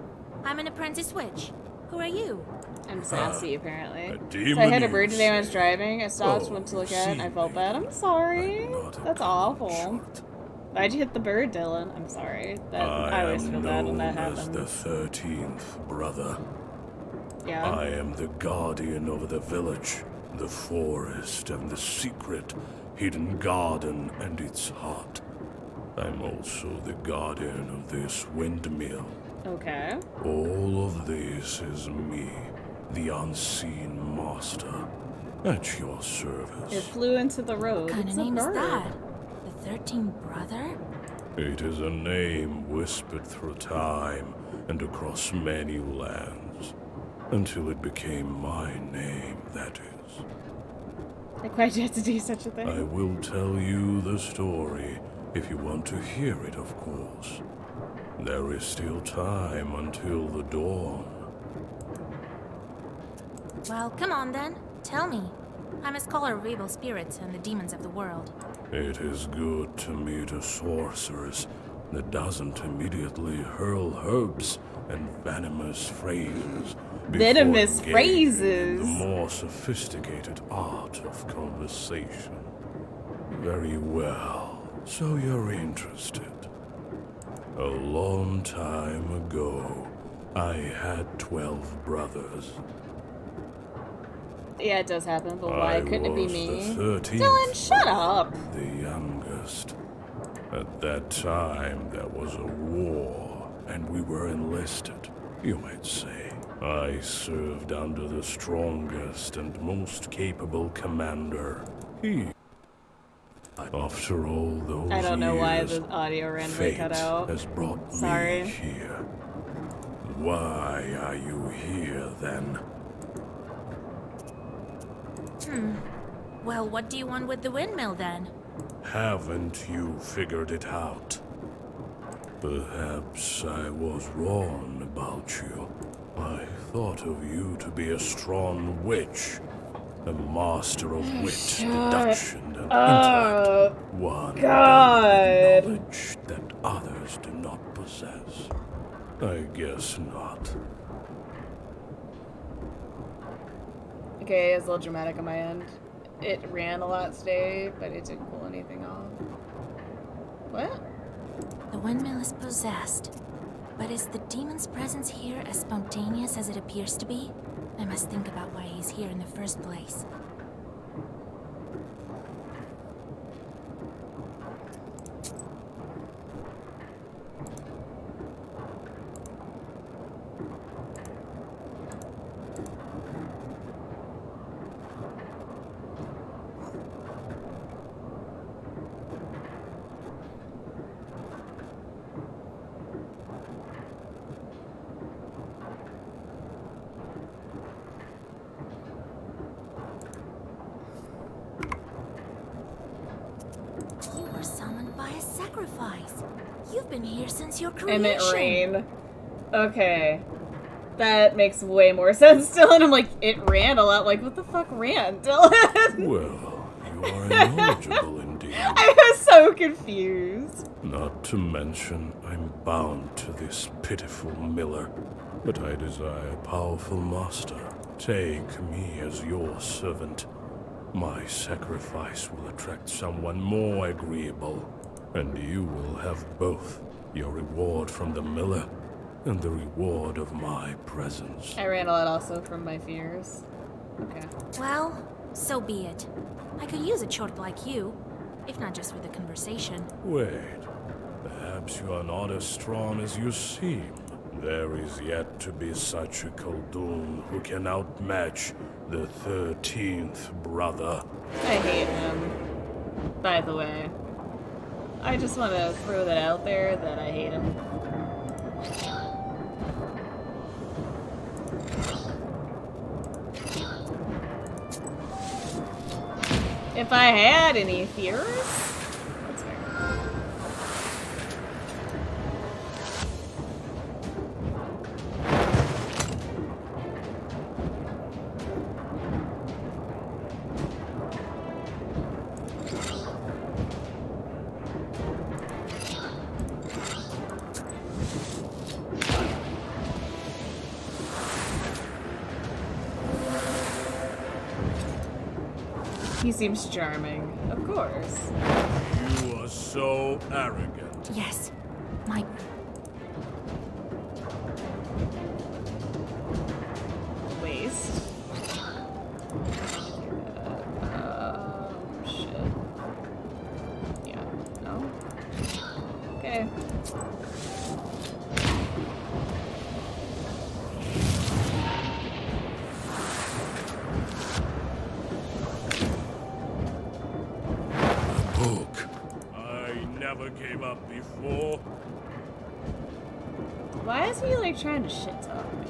I'm an apprentice witch. Who are you? I'm sassy, apparently. a So I demon, hit a you bird today when I was say? driving. I stopped, Oh, went to you look at it, and I see, felt bad. I'm maiden, sorry. I'm not a That's common awful. short. Why'd you hit the bird, Dylan? I'm sorry. I always am feel bad when that known as the happens. 13th brother. Yeah. I am the guardian of the village, the forest, and the secret hidden garden and its heart. I'm also the guardian of this windmill. Okay. All of this is me, the unseen master, at your It service. flew into the road. What kind It's of a name is bird. that? The 13th brother? It is a name whispered through time and across many lands, until it became my name, that is. Like, why'd you have to do such a thing? I will tell you the story, if you want to hear it, of course. There is still time until the dawn. Well, come on then. Tell me. I'm a scholar of evil spirits and the demons of the world. It is good to meet a sorceress that doesn't immediately hurl herbs and venomous phrases before Venomous engaging in phrases? the more sophisticated art of conversation. Very well, so you're interested. A long time ago, I had 12 brothers. Yeah, it does happen, but why I couldn't it be was me? the 13th Dylan, shut up! the youngest. At that time, there was a war, and we were enlisted, you might say. I served under the strongest and most capable commander. After all those I don't know why years, the audio randomly fate cut out. has brought Sorry. me here. Why are you here, then? Well, what do you want with the windmill then? Haven't you figured it out? Perhaps I was wrong about you. I thought of you to be a strong witch, a master of wit, deduction, and intellect. One God. with knowledge that others do not possess. I guess not. Okay, it's a little dramatic on my end. It ran a lot today, but it didn't pull anything off. What? The windmill is possessed. But is the demon's presence here as spontaneous as it appears to be? I must think about why he's here in the first place. You were summoned by a sacrifice. You've been here since your creation. And it rained. Okay. That makes way more sense, Dylan. I'm like, it ran a lot. Like, what the fuck ran, Dylan? Well, you are knowledgeable indeed. I was so confused. Not to mention, I'm bound to this pitiful miller, but I desire a powerful master. Take me as your servant. My sacrifice will attract someone more agreeable, and you will have both your reward from the miller and the reward of my presence. I ran a lot also from my fears. Okay. Well, so be it. I could use a short like you, if not just for the conversation. Wait, perhaps you are not as strong as you seem. There is yet to be such a Khaldun who can outmatch the 13th brother. I hate him. By the way. I just want to throw that out there that I hate him. If I had any fears? That's fair. He seems charming. Of course. You are so arrogant. Yes, my Waste. Shit. Yeah. No? Okay. Book. I never gave up before. Why is he like trying to shit talk me?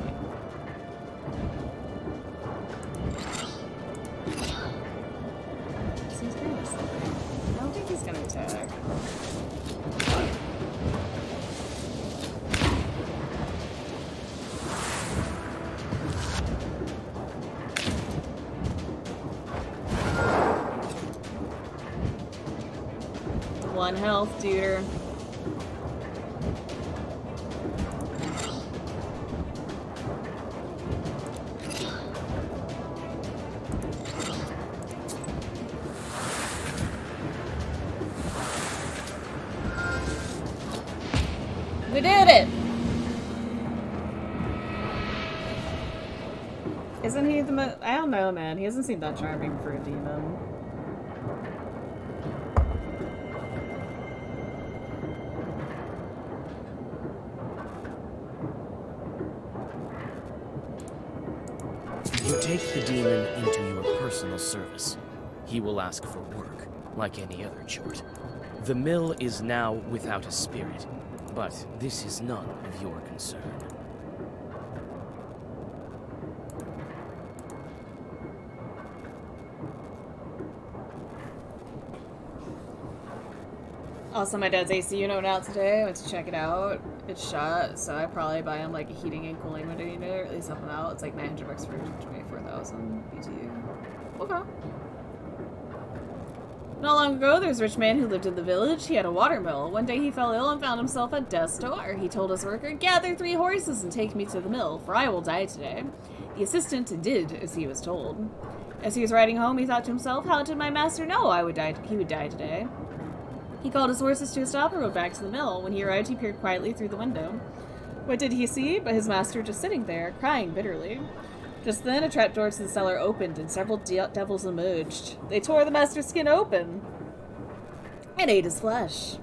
Seems kind of silly. I don't think he's gonna attack. One health, duder. We did it! Isn't he the most? I don't know, man. He doesn't seem that charming for a demon. You take the demon into your personal service. He will ask for work, like any other chort. The mill is now without a spirit, but this is none of your concern. Also, my dad's AC unit went out today. I went to check it out. It's shut, so I probably buy him like a heating and cooling window unit, or at least help him out. It's like 900 bucks for 24,000 BTU. Okay. Not long ago, there was a rich man who lived in the village. He had a water mill. One day he fell ill and found himself at death's door. He told his worker, "Gather 3 horses and take me to the mill, for I will die today." The assistant did as he was told. As he was riding home, he thought to himself, "How did my master know he would die today?" He called his horses to a stop and rode back to the mill. When he arrived, he peered quietly through the window. What did he see but his master just sitting there, crying bitterly? Just then, a trapdoor to the cellar opened, and several devils emerged. They tore the master's skin open and ate his flesh.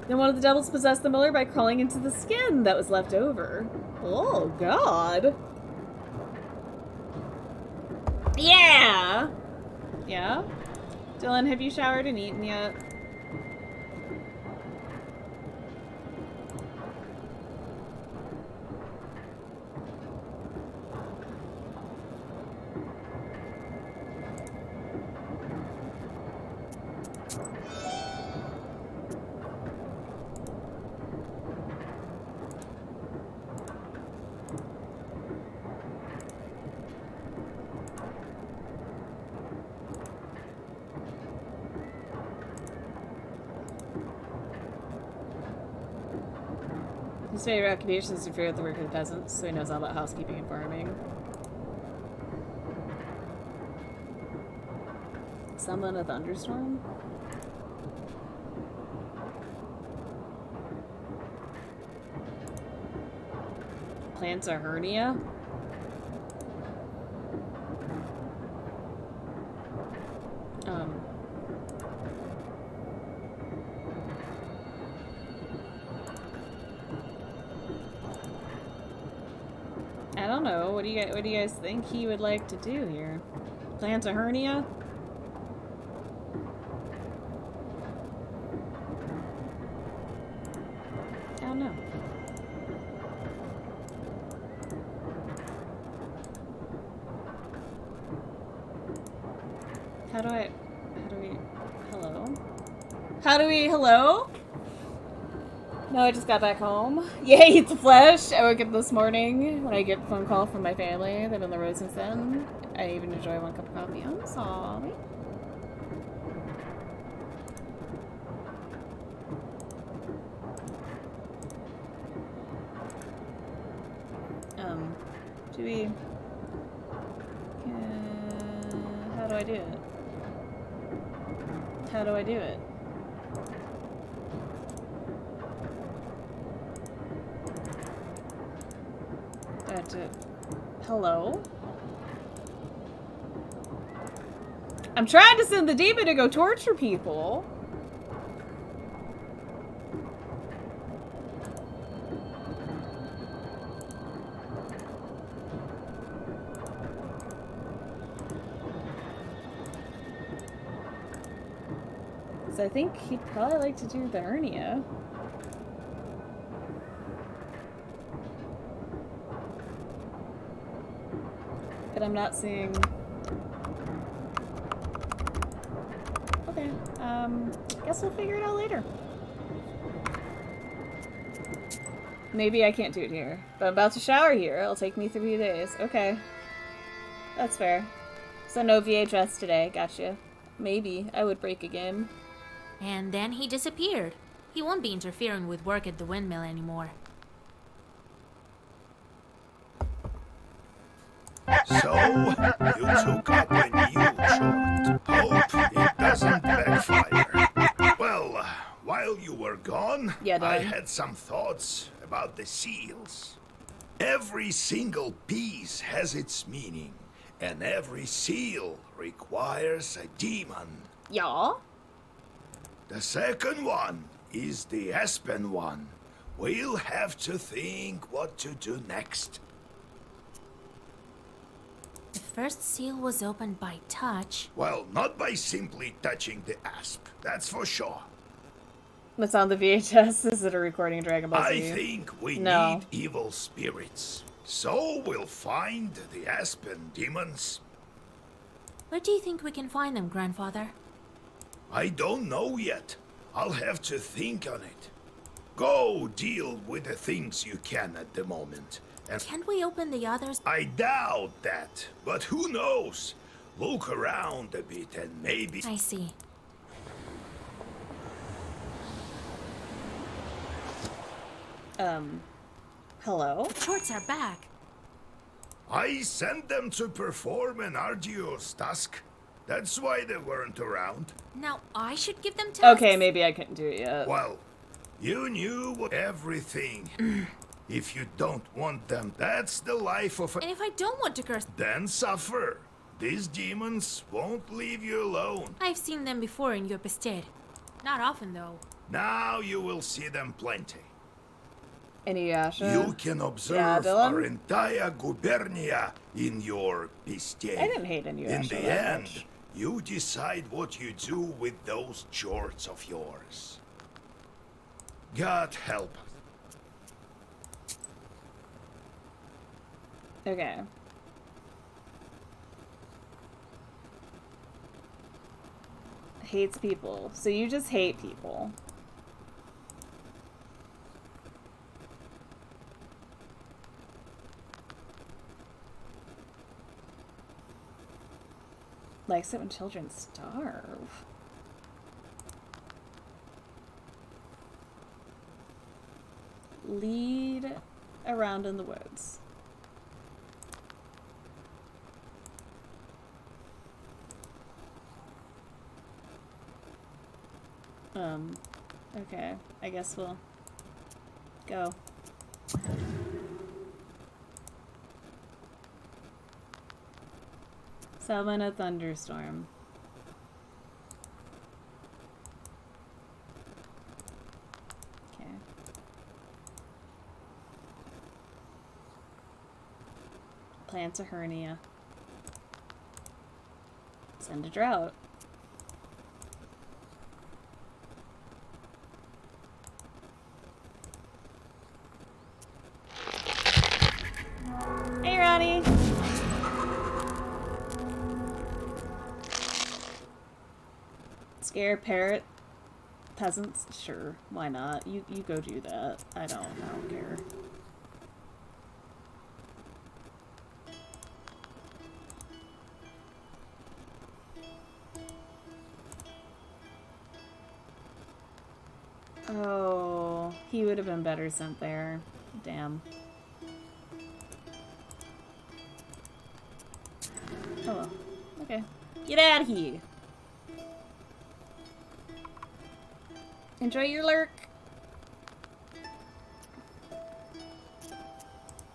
Then one of the devils possessed the miller by crawling into the skin that was left over. Oh, God. Yeah! Yeah? Dylan, have you showered and eaten yet? His favorite occupation is to interfere with the work of the peasants, so he knows all about housekeeping and farming. Summon a thunderstorm? Plants a hernia? I don't know. What do you guys think he would like to do here? Plant a hernia? I don't know. Hello? No, I just got back home. Yeah, eat the flesh. I woke up this morning when I get a phone call from my family. They've been on the road since then. I even enjoy 1 cup of coffee. I'm sorry. How do I do it? How do I do it? Do I have to... Hello? I'm trying to send the demon to go torture people. So I think he'd probably like to do the hernia. But I'm not seeing... Okay, guess we'll figure it out later. Maybe I can't do it here. But I'm about to shower here. It'll take me 3 days. Okay. That's fair. So no VHS today. Gotcha. Maybe I would break a game. And then he disappeared. He won't be interfering with work at the windmill anymore. So, you took up a new chore. Hope it doesn't backfire. Well, while you were gone, Yeah, I Dad. had some thoughts about the seals. Every single piece has its meaning, and every seal requires a demon. Yeah. The second one is the Aspen one. We'll have to think what to do next. The first seal was opened by touch. Well, not by simply touching the asp, that's for sure. What's on the VHS? Is it a recording of Dragon Ball Z? I think we No. need evil spirits. So we'll find the Aspen demons. Where do you think we can find them, Grandfather? I don't know yet. I'll have to think on it. Go deal with the things you can at the moment. And Can't we open the others? I doubt that, but who knows? Look around a bit and maybe... I see. Hello? The shorts are back. I sent them to perform an arduous task. That's why they weren't around. Now I should give them tasks? Okay, maybe I couldn't do it yet. Well, you knew everything. If you don't want them, that's the life of a... And if I don't want to curse, Then suffer. These demons won't leave you alone. I've seen them before in your Pested. Not often, though. Now you will see them plenty. Inuyasha? You can Yeah, observe Dylan? our entire gubernia in your piste. I didn't hate Inuyasha In the that end, much. you decide what you do with those jorts of yours. God help us. Okay. Hates people. So you just hate people. Likes it when children starve. Lead around in the woods. Okay. I guess we'll go. Summon a thunderstorm. Okay. Plant a hernia. Send a drought. Hey, Ronnie. Scare parrot peasants? Sure, why not? You go do that. I don't care. Oh, he would have been better sent there. Damn. Oh well. Okay. Get out of here. Enjoy your lurk.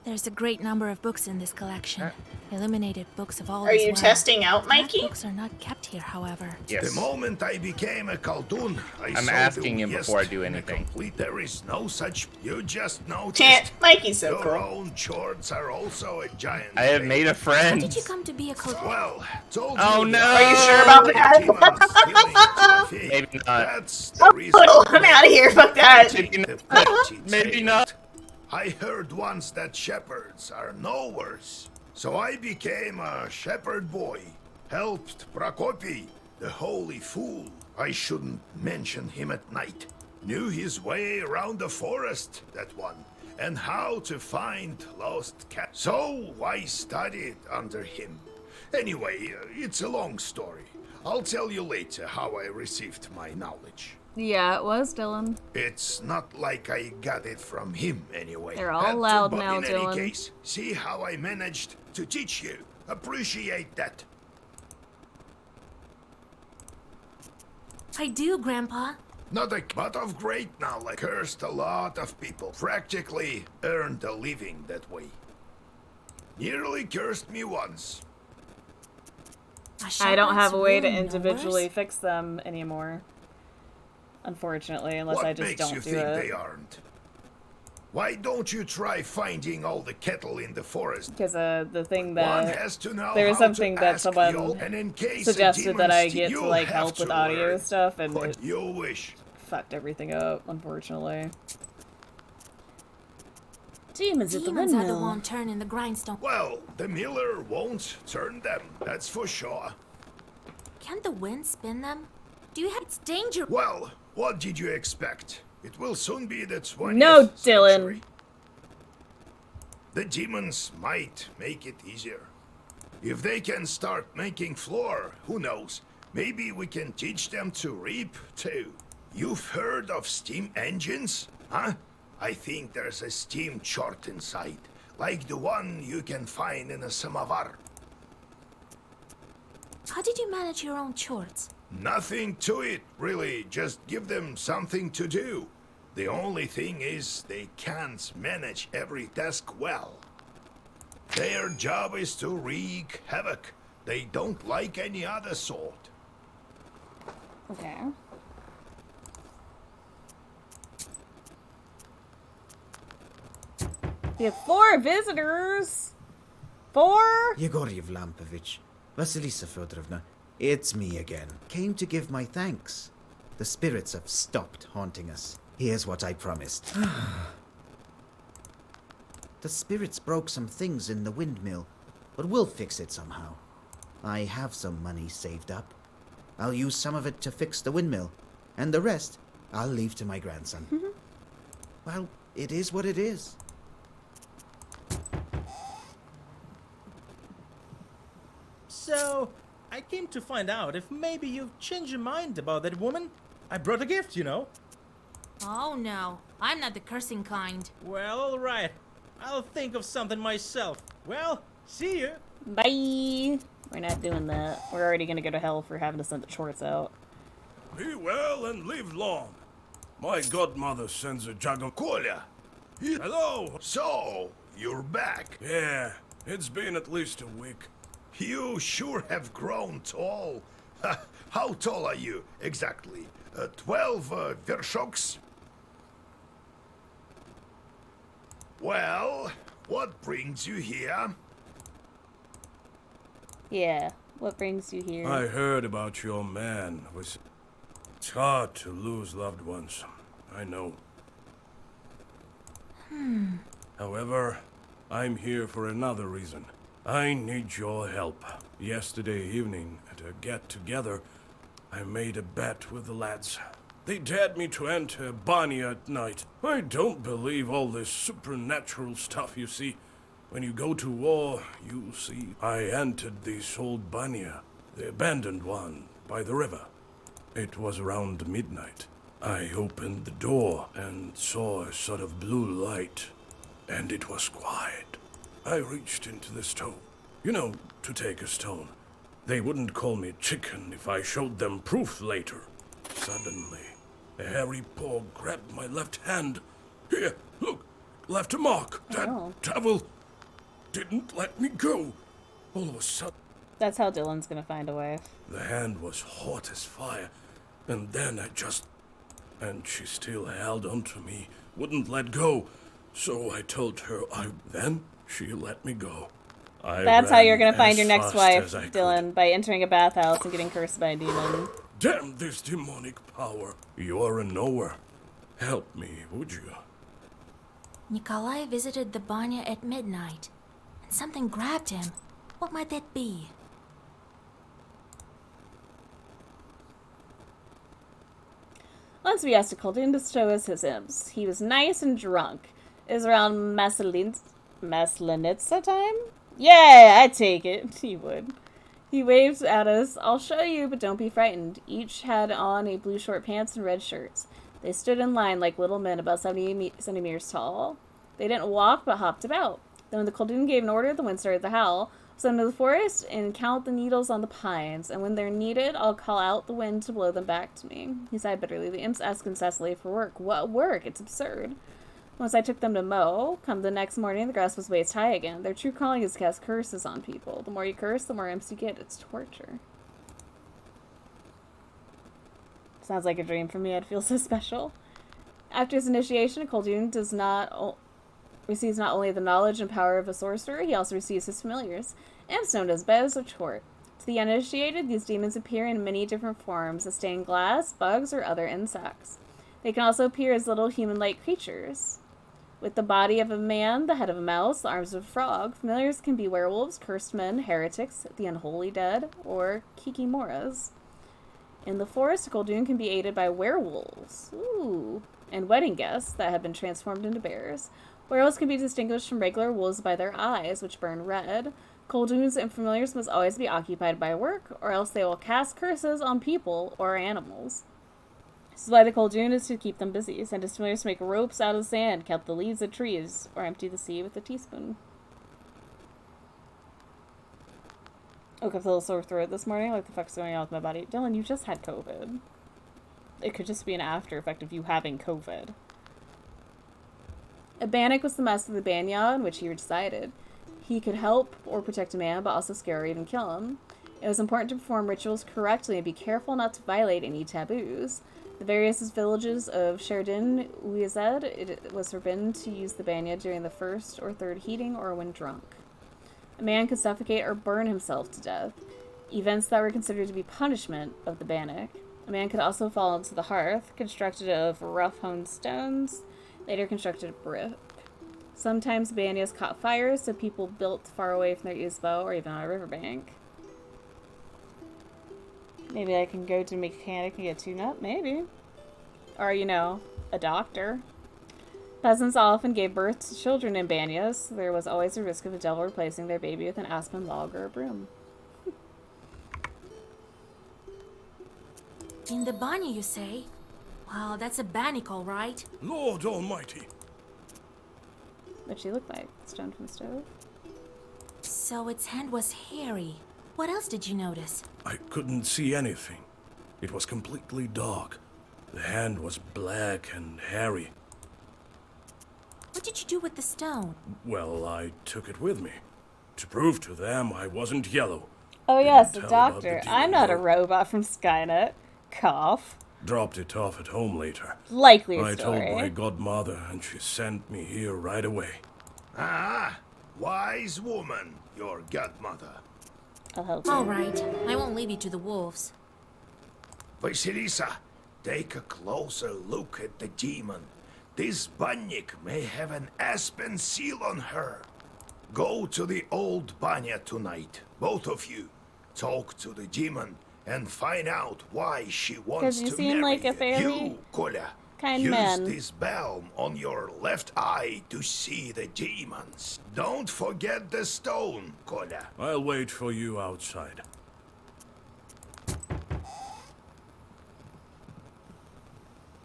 There's a great number of books in this collection. Illuminated books of all Are as you well. testing out, Math Mikey? books are not kept here, however. The moment I became a Khaldun, I'm asking him before I do anything. There is no such. You just noticed. Can't. Mikey's so Your cool. own chords are also a giant. I have made a How friend. did you come to be a cult? Well, told Oh, you no. that Are you sure about that? demons healing to my feet. Maybe not. That's the reason. I'm out of here. Fuck that. Maybe The not. pretty Maybe tale. not. I heard once that shepherds are no worse. So I became a shepherd boy. Helped Prokopi, the holy fool. I shouldn't mention him at night. Knew his way around the forest, that one. And how to find lost cats. So I studied under him. Anyway, it's a long story. I'll tell you later how I received my knowledge. Yeah, it was Dylan. It's not like I got it from him anyway. They're all Had to, loud but now, in Dylan. any case, see how I managed to teach you. Appreciate that. I do, Grandpa. Not a but of great knowledge. Cursed a lot of people. Practically earned a living that way. Nearly cursed me once. I don't have a way to Shepherds individually rule fix them anymore. Unfortunately, unless What I just makes don't you do think it. they aren't? Why don't you try finding all the cattle in the forest? Because the thing One that has to know there was how to something that ask someone Yol, and in case a suggested that demon I steals, get to you'll like have help with to audio learn stuff, and what it you wish. fucked everything up. Unfortunately. Demons at the Demons are the windmill. one turning the grindstone. Well, the miller won't turn them, that's for sure. Can the wind spin them? Do you have its danger? Well, what did you expect? It will soon be the 20th No, Dylan. century. The demons might make it easier. If they can start making flour, who knows? Maybe we can teach them to reap, too. You've heard of steam engines? Huh? I think there's a steam chart inside, like the one you can find in a samovar. How did you manage your own chores? Nothing to it, really. Just give them something to do. The only thing is, they can't manage every task well. Their job is to wreak havoc. They don't like any other sort. Okay. We have 4 visitors. 4? Yegoriev Lampovich, Vasilisa Fedorovna, it's me again. Came to give my thanks. The spirits have stopped haunting us. Here's what I promised. The spirits broke some things in the windmill, but we'll fix it somehow. I have some money saved up. I'll use some of it to fix the windmill, and the rest I'll leave to my grandson. Well, it is what it is. So, I came to find out if maybe you've changed your mind about that woman. I brought a gift, you know. Oh no, I'm not the cursing kind. Well, alright. I'll think of something myself. Well, see you. Bye. We're not doing that. We're already gonna go to hell for having to send the shorts out. Be well and live long. My godmother sends a jug of Kolya! Hello! So, you're back. Yeah, it's been at least a week. You sure have grown tall. How tall are you, exactly? 12 vershoks? Well, what brings you here? Yeah. What brings you here? I heard about your man. It's hard to lose loved ones. I know. However, I'm here for another reason. I need your help. Yesterday evening, at a get-together, I made a bet with the lads. They dared me to enter Banya at night. I don't believe all this supernatural stuff you see. When you go to war, you see. I entered this old Banya, the abandoned one, by the river. It was around midnight. I opened the door and saw a sort of blue light, and it was quiet. I reached into the stone. You know, to take a stone. They wouldn't call me chicken if I showed them proof later. Suddenly, a hairy paw grabbed my left hand. Here, look, left a mark. That devil didn't let me go. All of a sudden, That's how Dylan's gonna find a wife. the hand was hot as fire, and then and she still held on to me, wouldn't let go. So I told her then she let me go. That's how you're gonna find your next fast wife, as I Dylan, by entering a bathhouse and getting cursed by a demon. Damn this demonic power. You're a knower. Help me, would you? Nikolai visited the banya at midnight, and something grabbed him. What might that be? Once we asked a Khaldun to show us his imps. He was nice and drunk. It was around Maslenitsa time? Yeah, I take it. He would. He waved at us. I'll show you, but don't be frightened. Each had on a blue short pants and red shirts. They stood in line like little men about 70 centimeters tall. They didn't walk, but hopped about. Then when the Khaldun gave an order, the wind started to howl. So into the forest and count the needles on the pines, and when they're needed, I'll call out the wind to blow them back to me. He sighed bitterly. The imps ask incessantly for work. What work? It's absurd. Once I took them to mow, come the next morning, the grass was waist high again. Their true calling is to cast curses on people. The more you curse, the more imps you get. It's torture. Sounds like a dream for me. I'd feel so special. After his initiation, a Khaldun receives not only the knowledge and power of a sorcerer, he also receives his familiars, imps known as bows of Chort. To the uninitiated, these demons appear in many different forms, as stained glass, bugs, or other insects. They can also appear as little human-like creatures. With the body of a man, the head of a mouse, the arms of a frog, familiars can be werewolves, cursed men, heretics, the unholy dead, or kikimoras. In the forest, a Khaldun can be aided by werewolves, and wedding guests that have been transformed into bears. Werewolves can be distinguished from regular wolves by their eyes, which burn red. Khalduns and familiars must always be occupied by work, or else they will cast curses on people or animals. This is why the Khaldun is to keep them busy. Send his familiars to make ropes out of sand, count the leaves of trees, or empty the sea with a teaspoon. I woke up with a little sore throat this morning. Like, the fuck's going on with my body? Dylan, you just had COVID. It could just be an after effect of you having COVID. A Bannock was the master of the Banya in which he resided. He could help or protect a man, but also scare or even kill him. It was important to perform rituals correctly and be careful not to violate any taboos. The various villages of Sheridan, Uyazed, it was forbidden to use the Banya during the first or third heating or when drunk. A man could suffocate or burn himself to death, events that were considered to be punishment of the Bannock. A man could also fall into the hearth, constructed of rough-hewn stones, later constructed of brick. Sometimes Banyas caught fire, so people built far away from their Isbo or even on a riverbank. Maybe I can go to a mechanic and get tuned up? Maybe. Or, you know, a doctor. Peasants often gave birth to children in Banyas. There was always a risk of a devil replacing their baby with an aspen log or a broom. In the banya, you say? Wow, that's a bannock, all right. Lord Almighty. What'd she look like? Stone from the stove? So its hand was hairy. What else did you notice? I couldn't see anything. It was completely dark. The hand was black and hairy. What did you do with the stone? Well, I took it with me. To prove to them I wasn't yellow. Oh yes, Didn't a tell about doctor. the I'm not a demon, robot from Skynet. Cough. Dropped it off at home later. Likely I story. told my godmother, and she sent me here right away. Ah, wise woman, your godmother. I'll help you. All right, I won't leave you to the wolves. Vasilisa, take a closer look at the demon. This Banyak may have an aspen seal on her. Go to the old Banya tonight, both of you. Talk to the demon and find out why she wants you to seem marry like a fairly you, Kolya. kind Use man. this balm on your left eye to see the demons. Don't forget the stone, Kolya. I'll wait for you outside.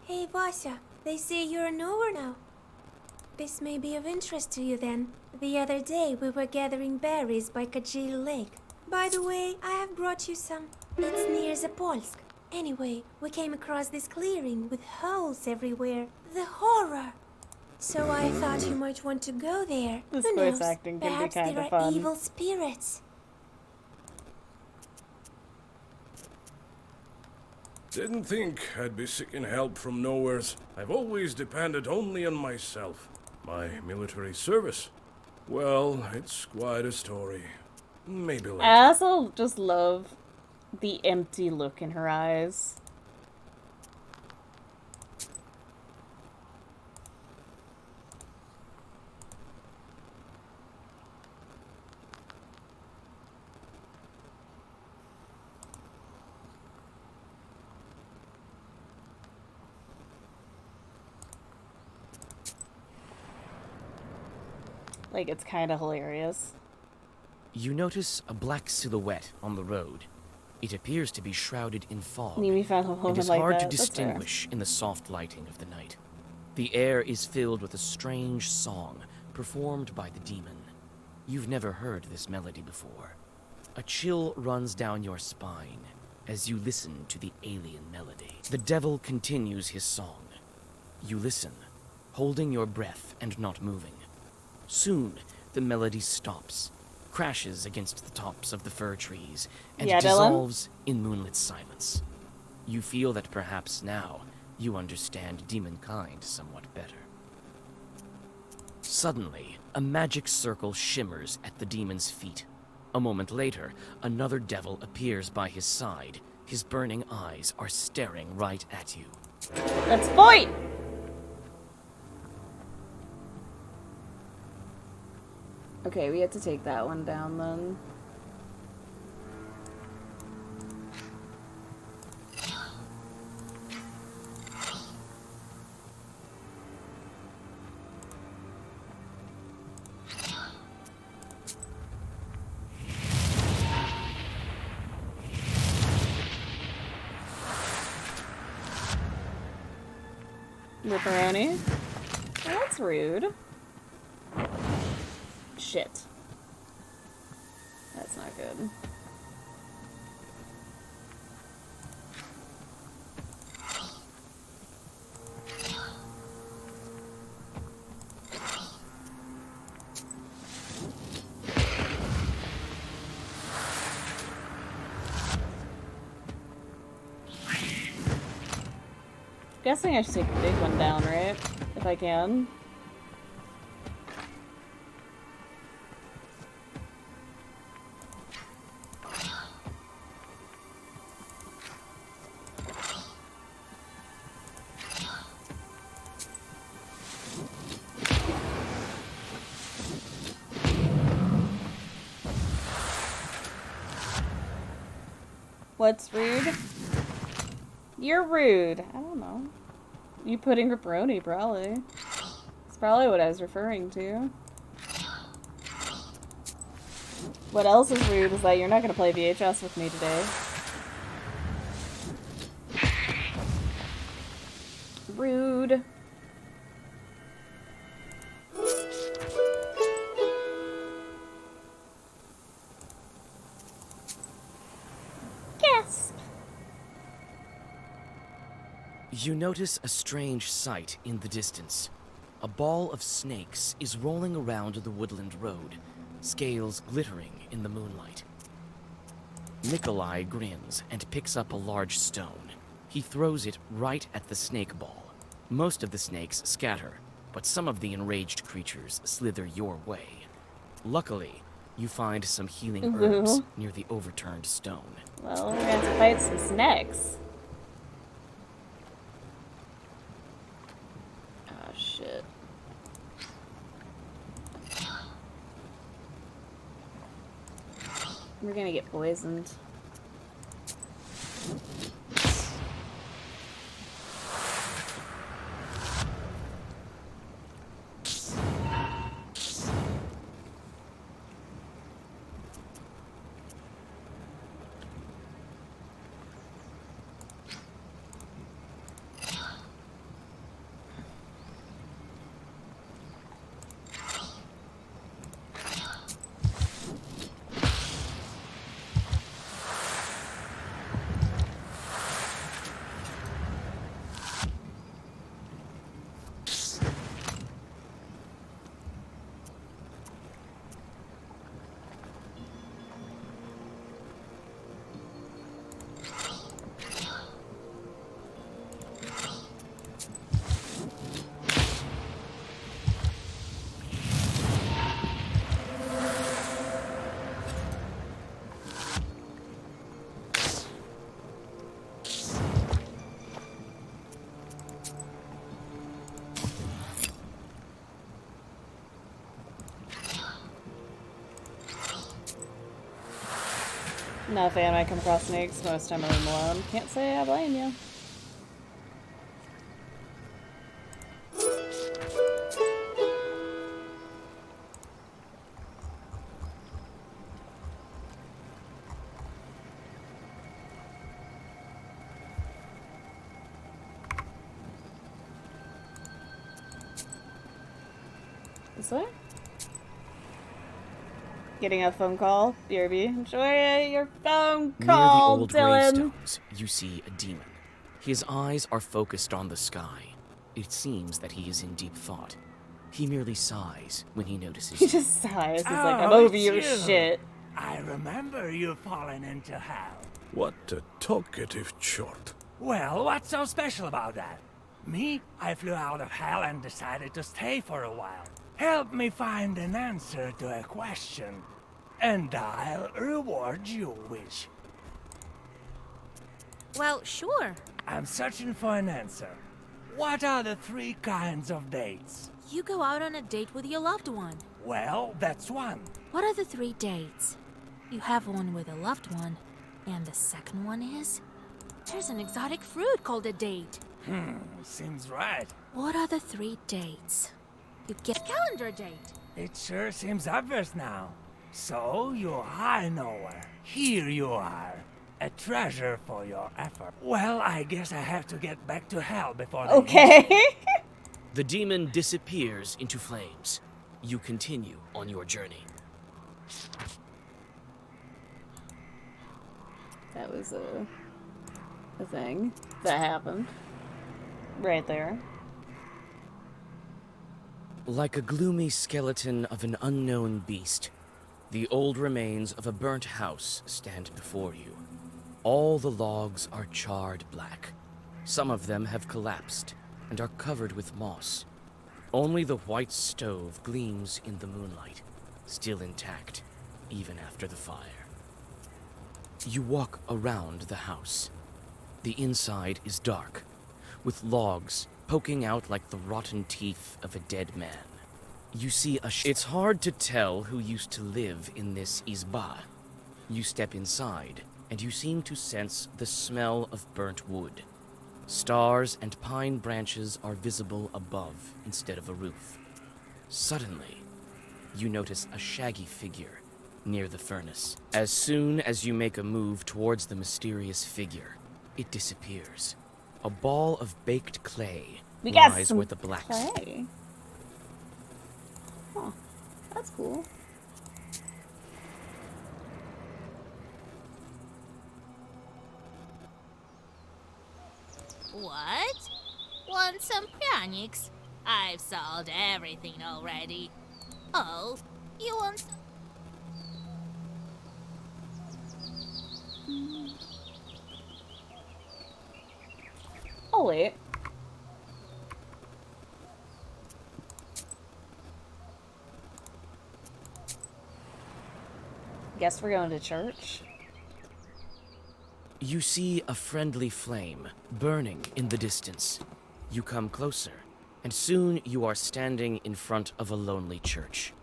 Hey, Vasya, they say you're a knower now. This may be of interest to you then. The other day we were gathering berries by Kajil Lake. By the way, I have brought you some. It's near Zapolsk. Anyway, we came across this clearing with holes everywhere. The horror! So I thought you might want to go there. This Who voice knows? acting can be Perhaps kind there of are fun. evil spirits. Didn't think I'd be seeking help from nowheres. I've always depended only on myself. My military service. Well, it's quite a story. Maybe later. I also just love the empty look in her eyes. Like, it's kind of hilarious. You notice a black silhouette on the road. It appears to be shrouded in fog, Nimi found a and woman is like hard that. to That's fair. distinguish in the soft lighting of the night. The air is filled with a strange song performed by the demon. You've never heard this melody before. A chill runs down your spine as you listen to the alien melody. The devil continues his song. You listen, holding your breath and not moving. Soon, the melody stops, crashes against the tops of the fir trees, and Yeah, Dylan? dissolves in moonlit silence. You feel that perhaps now you understand demonkind somewhat better. Suddenly, a magic circle shimmers at the demon's feet. A moment later, another devil appears by his side. His burning eyes are staring right at you. Let's fight! Okay, we had to take that one down then. Ripperoni? Well, that's rude. Shit. That's not good. Guessing I should take the big one down, right? If I can. What's rude? You're rude. I don't know. You putting ripperoni, probably. That's probably what I was referring to. What else is rude is that you're not gonna play VHS with me today. Rude. Gasp. You notice a strange sight in the distance. A ball of snakes is rolling around the woodland road, scales glittering in the moonlight. Nikolai grins and picks up a large stone. He throws it right at the snake ball. Most of the snakes scatter, but some of the enraged creatures slither your way. Luckily, you find some healing herbs near the overturned stone. Well, we're gonna have to fight some snakes. Oh, shit. We're gonna get poisoned. Not a fan when I come across snakes. Most time I leave them alone. Can't say I blame you. This way? Getting a phone call. BRB. Enjoy your phone call, Near the old Dylan. gravestones, you see a demon. His eyes are focused on the sky. It seems that he is in deep thought. He merely sighs when he notices He you. just sighs. He's like, I'm over it's your you. shit. I remember you falling into hell. What a talkative chort. Well, what's so special about that? Me, I flew out of hell and decided to stay for a while. Help me find an answer to a question, and I'll reward you a wish. Well, sure. I'm searching for an answer. What are the 3 kinds of dates? You go out on a date with your loved one. Well, that's one. What are the 3 dates? You have one with a loved one, and the second one is? There's an exotic fruit called a date. Seems right. What are the 3 dates? You get a calendar date. It sure seems obvious now. So, you're high nowhere. Here you are. A treasure for your effort. Well, I guess I have to get back to hell before they Okay. The demon disappears into flames. You continue on your journey. That was a thing that happened. Right there. Like a gloomy skeleton of an unknown beast, the old remains of a burnt house stand before you. All the logs are charred black. Some of them have collapsed and are covered with moss. Only the white stove gleams in the moonlight, still intact, even after the fire. You walk around the house. The inside is dark, with logs poking out like the rotten teeth of a dead man. You see it's hard to tell who used to live in this izba. You step inside, and you seem to sense the smell of burnt wood. Stars and pine branches are visible above instead of a roof. Suddenly, you notice a shaggy figure near the furnace. As soon as you make a move towards the mysterious figure, it disappears. A ball of baked clay lies where the black clay. Huh. That's cool. What? Want some pranics? I've solved everything already. Oh, you want some? I'll wait. Guess we're going to church. You see a friendly flame burning in the distance. You come closer, and soon you are standing in front of a lonely church.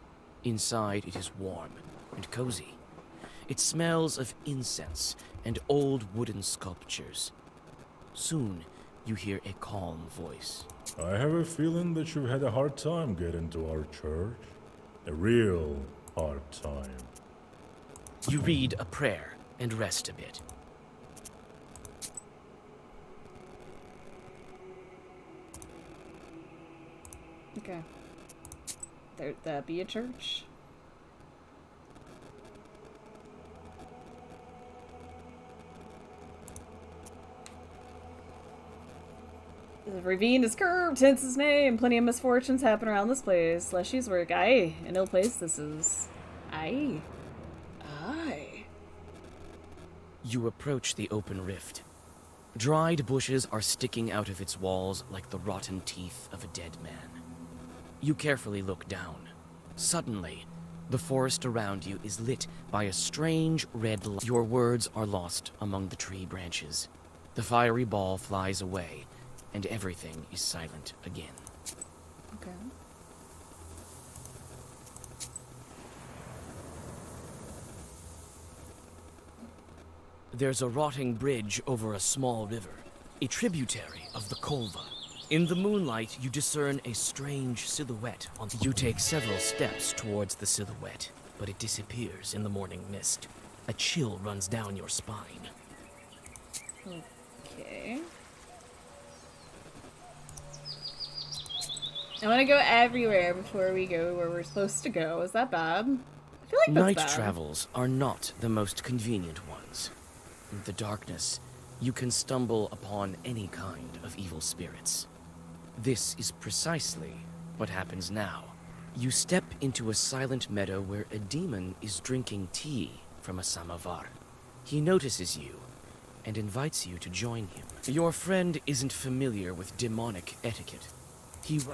Inside it is warm and cozy. It smells of incense and old wooden sculptures. Soon you hear a calm voice. I have a feeling that you've had a hard time getting to our church. A real hard time. You read a prayer and rest a bit. Okay. There that be a church? The ravine is curved, hence its name. Plenty of misfortunes happen around this place. Leshy's work. Aye, an ill place this is. Aye. Aye. You approach the open rift. Dried bushes are sticking out of its walls like the rotten teeth of a dead man. You carefully look down. Suddenly, the forest around you is lit by a strange red light. Your words are lost among the tree branches. The fiery ball flies away, and everything is silent again. Okay. there's a rotting bridge over a small river, a tributary of the Kolva. In the moonlight, you discern a strange silhouette. You take several steps towards the silhouette, but it disappears in the morning mist. A chill runs down your spine. Okay. I want to go everywhere before we go where we're supposed to go. Is that bad? I feel like that's Night bad. travels are not the most convenient ones. In the darkness, you can stumble upon any kind of evil spirits. This is precisely what happens now. You step into a silent meadow where a demon is drinking tea from a samovar. He notices you and invites you to join him. Your friend isn't familiar with demonic etiquette. He... Shit.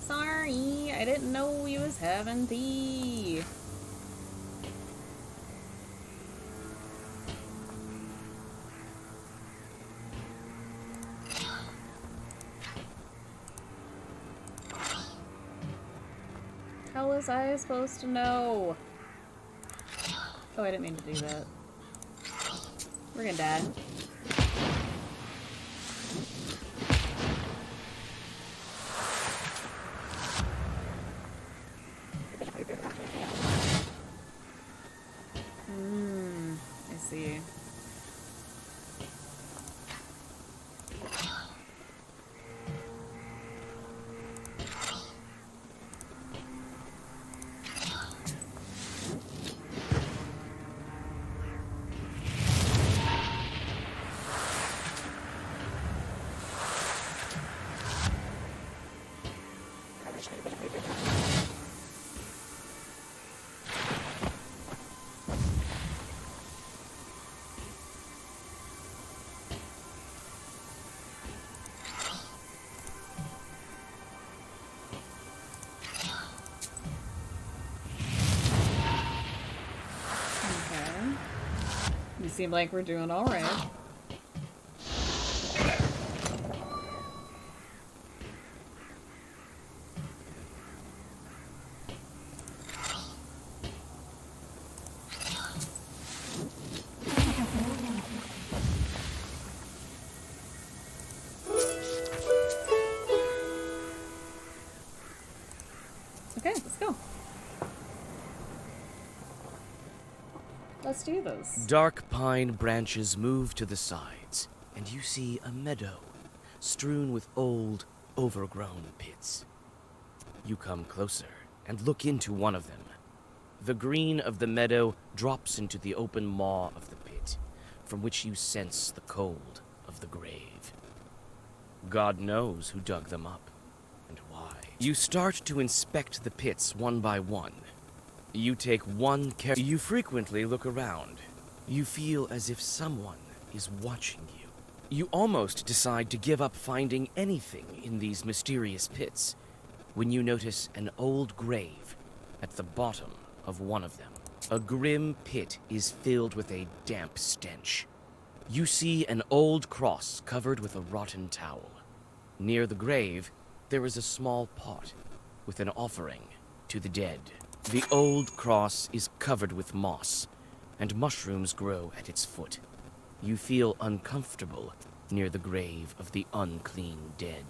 Sorry, I didn't know we was having tea. How was I supposed to know? Oh, I didn't mean to do that. We're gonna die. I see. You seem like we're doing all right. Okay, let's go. Let's do this. Dark pine branches move to the sides, and you see a meadow strewn with old, overgrown pits. You come closer and look into one of them. The green of the meadow drops into the open maw of the pit, from which you sense the cold of the grave. God knows who dug them up, and why. You start to inspect the pits one by one. You take one care. You frequently look around. You feel as if someone is watching you. You almost decide to give up finding anything in these mysterious pits when you notice an old grave at the bottom of one of them. A grim pit is filled with a damp stench. You see an old cross covered with a rotten towel. Near the grave, there is a small pot with an offering to the dead. The old cross is covered with moss, and mushrooms grow at its foot. You feel uncomfortable near the grave of the unclean dead.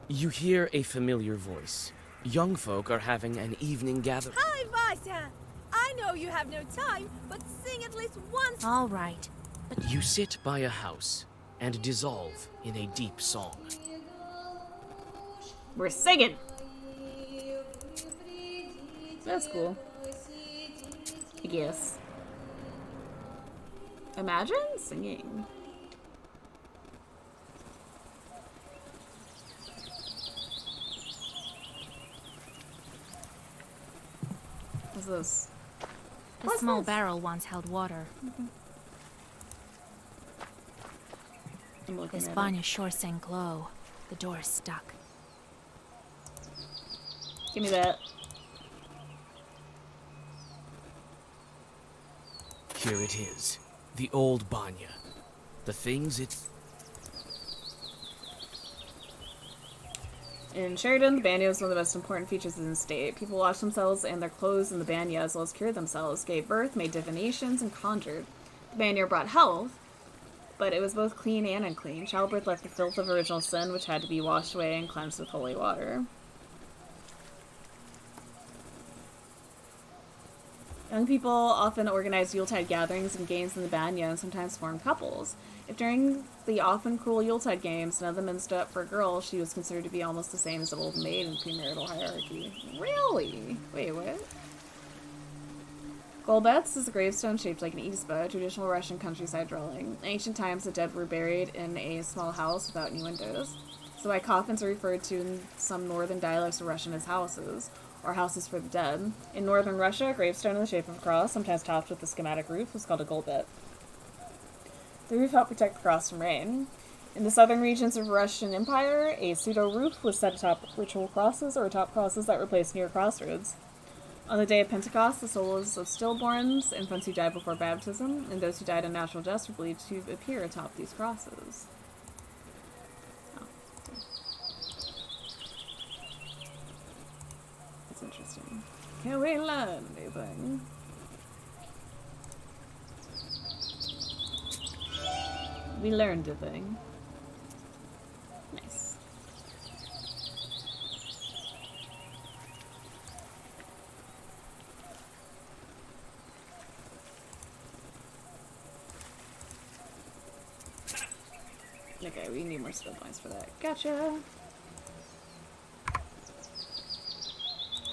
You hear a familiar voice. Young folk are having an evening gathering. Hi, Vaisa! I know you have no time, but sing at least once. All right. You sit by a house and dissolve in a deep song. We're singing! That's cool. I guess. Imagine singing. What's this? The small barrel once held water. I'm looking This at banya sure sank low. The door is stuck. Give me that. Here it is. The old banya. The things it... In Sheridan, the banya was one of the most important features in the state. People washed themselves and their clothes in the banya as well as cured themselves, gave birth, made divinations, and conjured. The banya brought health, but it was both clean and unclean. Childbirth left the filth of original sin, which had to be washed away and cleansed with holy water. Young people often organized Yuletide gatherings and games in the banya and sometimes formed couples. If during the often cruel Yuletide games none of the men stood up for a girl, she was considered to be almost the same as an old maid in premarital hierarchy. Really? Wait, what? Golbets is a gravestone shaped like an isba, a traditional Russian countryside dwelling. In ancient times, the dead were buried in a small house without any windows. So why coffins are referred to in some northern dialects of Russian as houses, or houses for the dead. In northern Russia, a gravestone in the shape of a cross, sometimes topped with a schematic roof, was called a golbet. The roof helped protect the cross from rain. In the southern regions of Russian Empire, a pseudo-roof was set atop ritual crosses or atop crosses that were placed near crossroads. On the day of Pentecost, the souls of stillborns, infants who died before baptism, and those who died in natural deaths were believed to appear atop these crosses. Oh. That's interesting. Can we learn anything? We learned a thing. Nice. Okay, we need more skill points for that. Gotcha.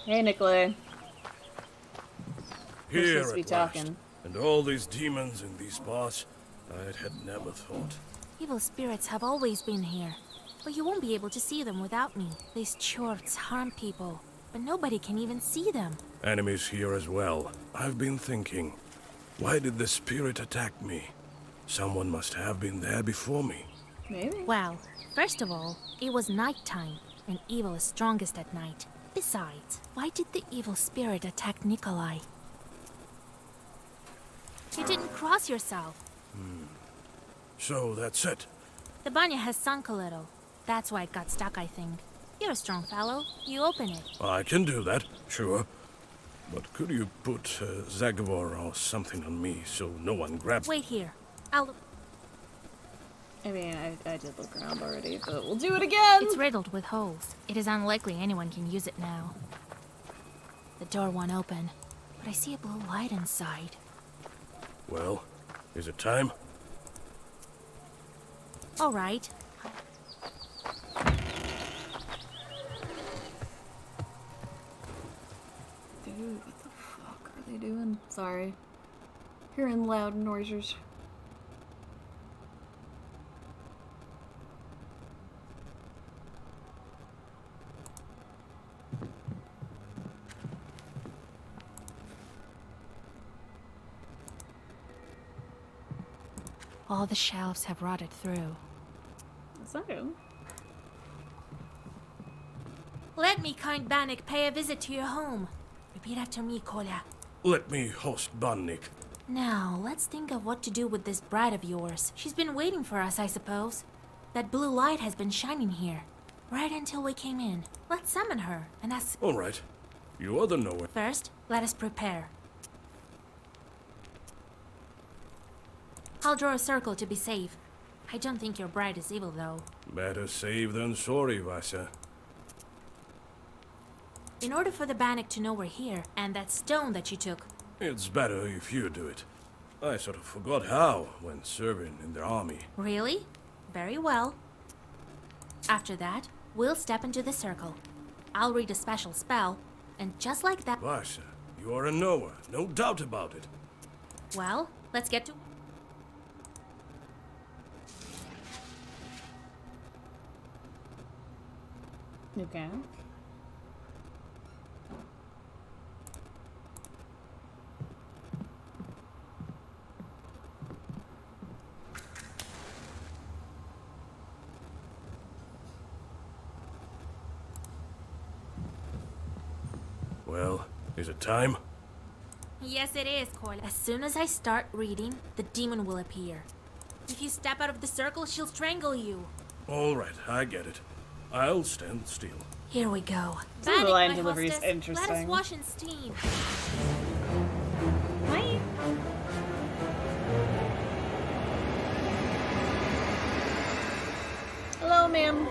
Hey, Nikolai. We're Here supposed to be at last. talking. And all these demons in these parts, I had never thought. Evil spirits have always been here, but you won't be able to see them without me. These chorts harm people, but nobody can even see them. Enemies here as well. I've been thinking, why did the spirit attack me? Someone must have been there before me. Maybe. Well, first of all, it was nighttime, and evil is strongest at night. Besides, why did the evil spirit attack Nikolai? You didn't cross yourself. So that's it. The banya has sunk a little. That's why it got stuck, I think. You're a strong fellow. You open it. I can do that, sure. But could you put Zagor or something on me so no one grabs... Wait here. I'll... I mean, I did look around already, but we'll do it again! It's riddled with holes. It is unlikely anyone can use it now. The door won't open, but I see a blue light inside. Well, is it time? All right. Dude, what the fuck are they doing? Sorry. Hearing loud noises. All the shelves have rotted through. That's not good. Let me, kind Bannock, pay a visit to your home. Repeat after me, Kolya. Let me host Bannik. Now, let's think of what to do with this bride of yours. She's been waiting for us, I suppose. That blue light has been shining here, right until we came in. Let's summon her and ask... All right. You other know it. First, let us prepare. I'll draw a circle to be safe. I don't think your bride is evil, though. Better safe than sorry, Vasya. In order for the Bannock to know we're here, and that stone that you took... It's better if you do it. I sort of forgot how when serving in the army. Really? Very well. After that, we'll step into the circle. I'll read a special spell, and just like that... Vasya, you are a knower, no doubt about it. Well, let's get to... Okay. Well, is it time? Yes, it is, Kolya. As soon as I start reading, the demon will appear. If you step out of the circle, she'll strangle you. All right, I get it. I'll stand still. Here we go. Some of the line my delivery is hostess. Let us interesting. wash in steam. Hi. Hello, ma'am.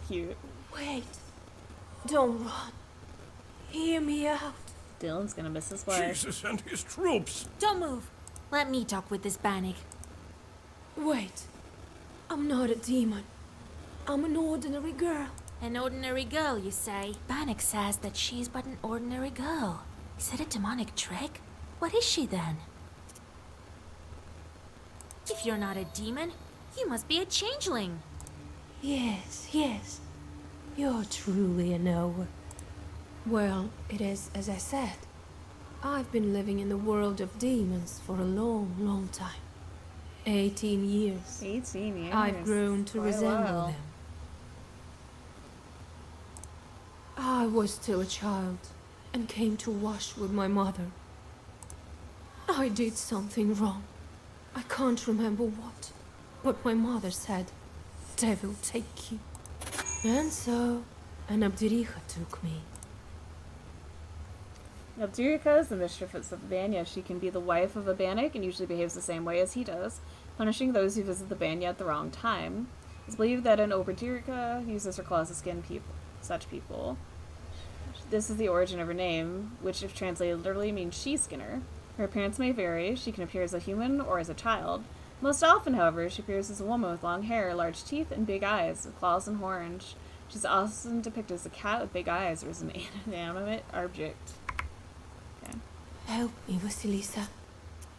Cute. Wait. Don't run. Hear me out. Dylan's gonna miss his wife. Jesus and his troops! Don't move. Let me talk with this Bannock. Wait. I'm not a demon. I'm an ordinary girl. An ordinary girl, you say? Bannock says that she's but an ordinary girl. Is it a demonic trick? What is she then? If you're not a demon, you must be a changeling. Yes, yes. You're truly a knower. Well, it is as I said. I've been living in the world of demons for a long, long time. 18 years. 18 years. I've grown to Quite a resemble while. them. I was still a child and came to wash with my mother. I did something wrong. I can't remember what, but my mother said, "Devil take you." And so, an Abdiricha took me. Abdurika is the mistress of the Banya. She can be the wife of a Bannock and usually behaves the same way as he does, punishing those who visit the Banya at the wrong time. It's believed that an Oberdirica uses her claws to skin such people. This is the origin of her name, which if translated literally means she-skinner. Her appearance may vary. She can appear as a human or as a child. Most often, however, she appears as a woman with long hair, large teeth, and big eyes, with claws and horns. She's often depicted as a cat with big eyes or as an inanimate object. Okay. Help me, Vasilisa.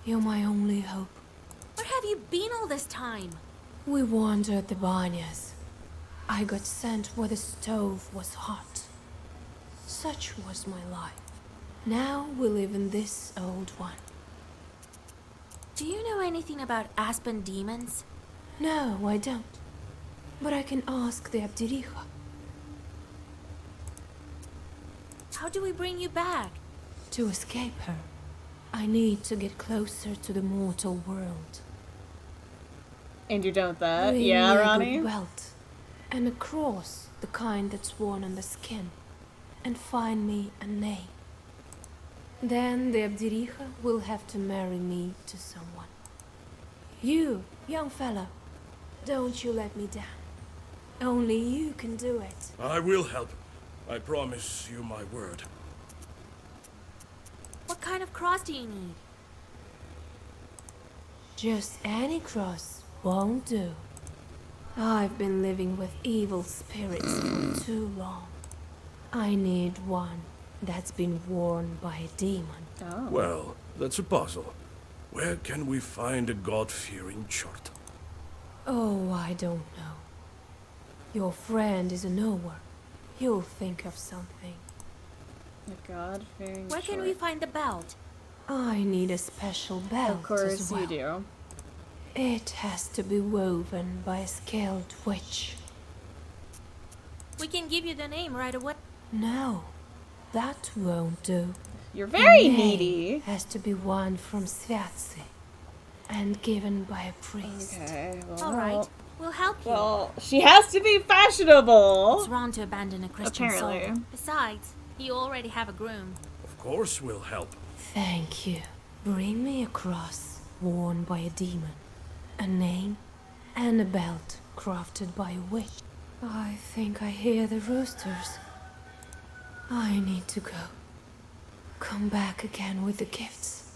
You're my only hope. Where have you been all this time? We wandered the Banyas. I got sent where the stove was hot. Such was my life. Now we live in this old one. Do you know anything about Aspen demons? No, I don't. But I can ask the Abdiricha. How do we bring you back? To escape her, I need to get closer to the mortal world. And you're done with that? Bring Yeah, me a Ronnie? good belt and a cross, the kind that's worn on the skin, and find me a name. Then the Abdiricha will have to marry me to someone. You, young fella, don't you let me down. Only you can do it. I will help. I promise you my word. What kind of cross do you need? Just any cross won't do. I've been living with evil spirits for too long. I need one that's been worn by a demon. Oh. Well, that's a puzzle. Where can we find a God-fearing chart? Oh, I don't know. Your friend is a knower. He'll think of something. A God-fearing Where can we find the belt? I need a special belt. Of course as well. you do. It has to be woven by a skilled witch. We can give you the name right away. No, that won't do. You're very The name needy. has to be one from Sviatsi and given by a priest. Okay, well. All right, we'll help you. Well, she has to be fashionable. It's wrong to abandon a Christian Apparently. soul. Besides, you already have a groom. Of course we'll help. Thank you. Bring me a cross worn by a demon, a name, and a belt crafted by a witch. I think I hear the roosters. I need to go. Come back again with the gifts.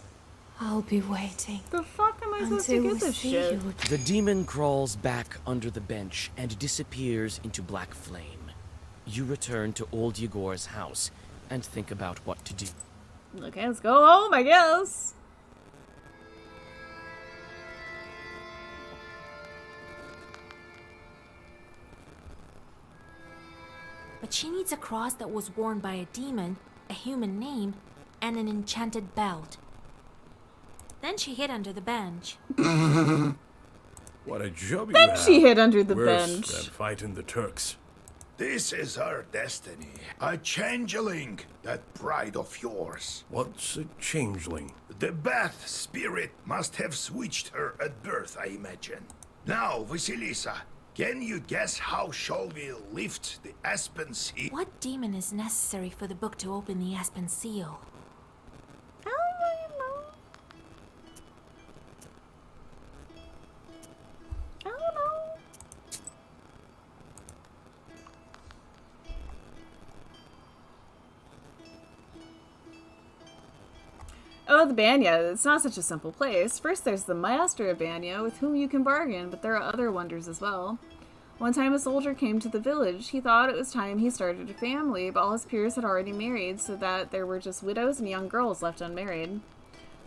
I'll be waiting. The fuck am I supposed to until get we this see shit? you. The demon crawls back under the bench and disappears into black flame. You return to old Yegor's house and think about what to do. Okay, let's go home, I guess. But she needs a cross that was worn by a demon, a human name, and an enchanted belt. Then she hid under the bench. What a job you Then have. she hid under the Worse bench. than fighting the Turks. This is her destiny. A changeling, that bride of yours. What's a changeling? The Bath spirit must have switched her at birth, I imagine. Now, Vasilisa, Can you guess how shall we lift the aspen seal? What demon is necessary for the book to open the aspen seal? I don't really know. I don't know. Oh, the Banya. It's not such a simple place. First, there's the master of Banya, with whom you can bargain, but there are other wonders as well. One time a soldier came to the village. He thought it was time he started a family, but all his peers had already married, so that there were just widows and young girls left unmarried.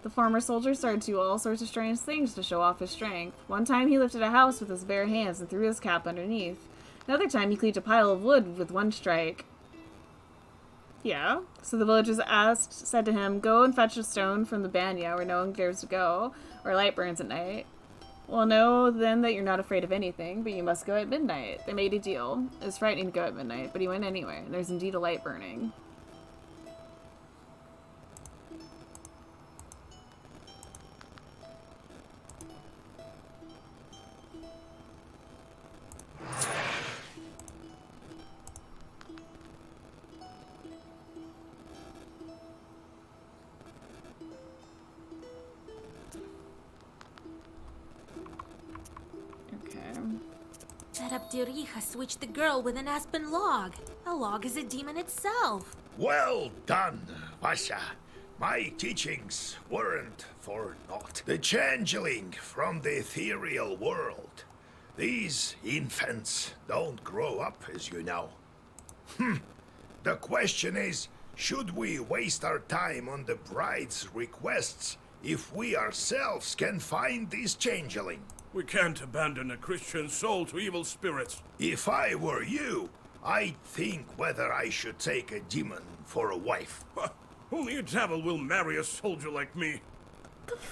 The former soldier started to do all sorts of strange things to show off his strength. One time he lifted a house with his bare hands and threw his cap underneath. Another time he cleaved a pile of wood with one strike. Yeah. So the villagers said to him, "Go and fetch a stone from the Banya where no one dares to go, where light burns at night." Well, know then that you're not afraid of anything, but you must go at midnight. They made a deal. It was frightening to go at midnight, but he went anyway, and there's indeed a light burning. That Abdirija switched the girl with an aspen log. A log is a demon itself. Well done, Vasha. My teachings weren't for naught. The changeling from the ethereal world. These infants don't grow up, as you know. The question is, should we waste our time on the bride's requests if we ourselves can find this changeling? We can't abandon a Christian soul to evil spirits. If I were you, I'd think whether I should take a demon for a wife. Only a devil will marry a soldier like me.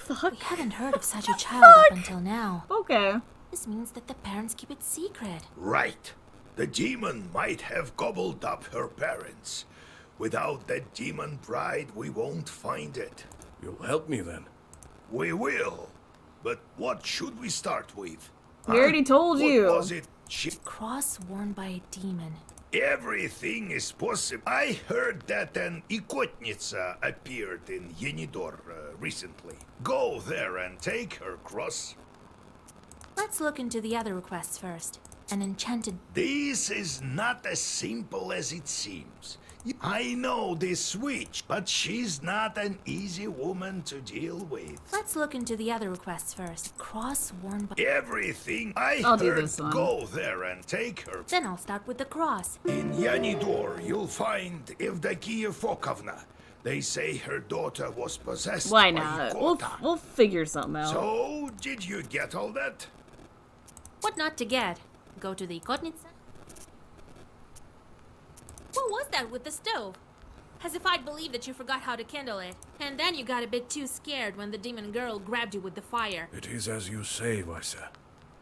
We haven't heard of such a child up until now. Okay. This means that the parents keep it secret. Right. The demon might have gobbled up her parents. Without that demon bride, we won't find it. You'll help me then? We will. But what should we start with? We already told you. What was it? Cross worn by a demon. Everything is possible. I heard that an Ikotnitsa appeared in Yenidor recently. Go there and take her cross. Let's look into the other requests first. An enchanted... This is not as simple as it seems. I know this witch, but she's not an easy woman to deal with. Let's look into the other requests first. Cross worn by... Everything I I'll do heard, this one. go there and take her. Then I'll start with the cross. In Yanidor, you'll find Evdokia Fokovna. They say her daughter was possessed Why by not? Ikota. We'll figure something out. So, did you get all that? What not to get? Go to the Kotnitsa? What was that with the stove? As if I'd believe that you forgot how to kindle it. And then you got a bit too scared when the demon girl grabbed you with the fire. It is as you say, Vaisa.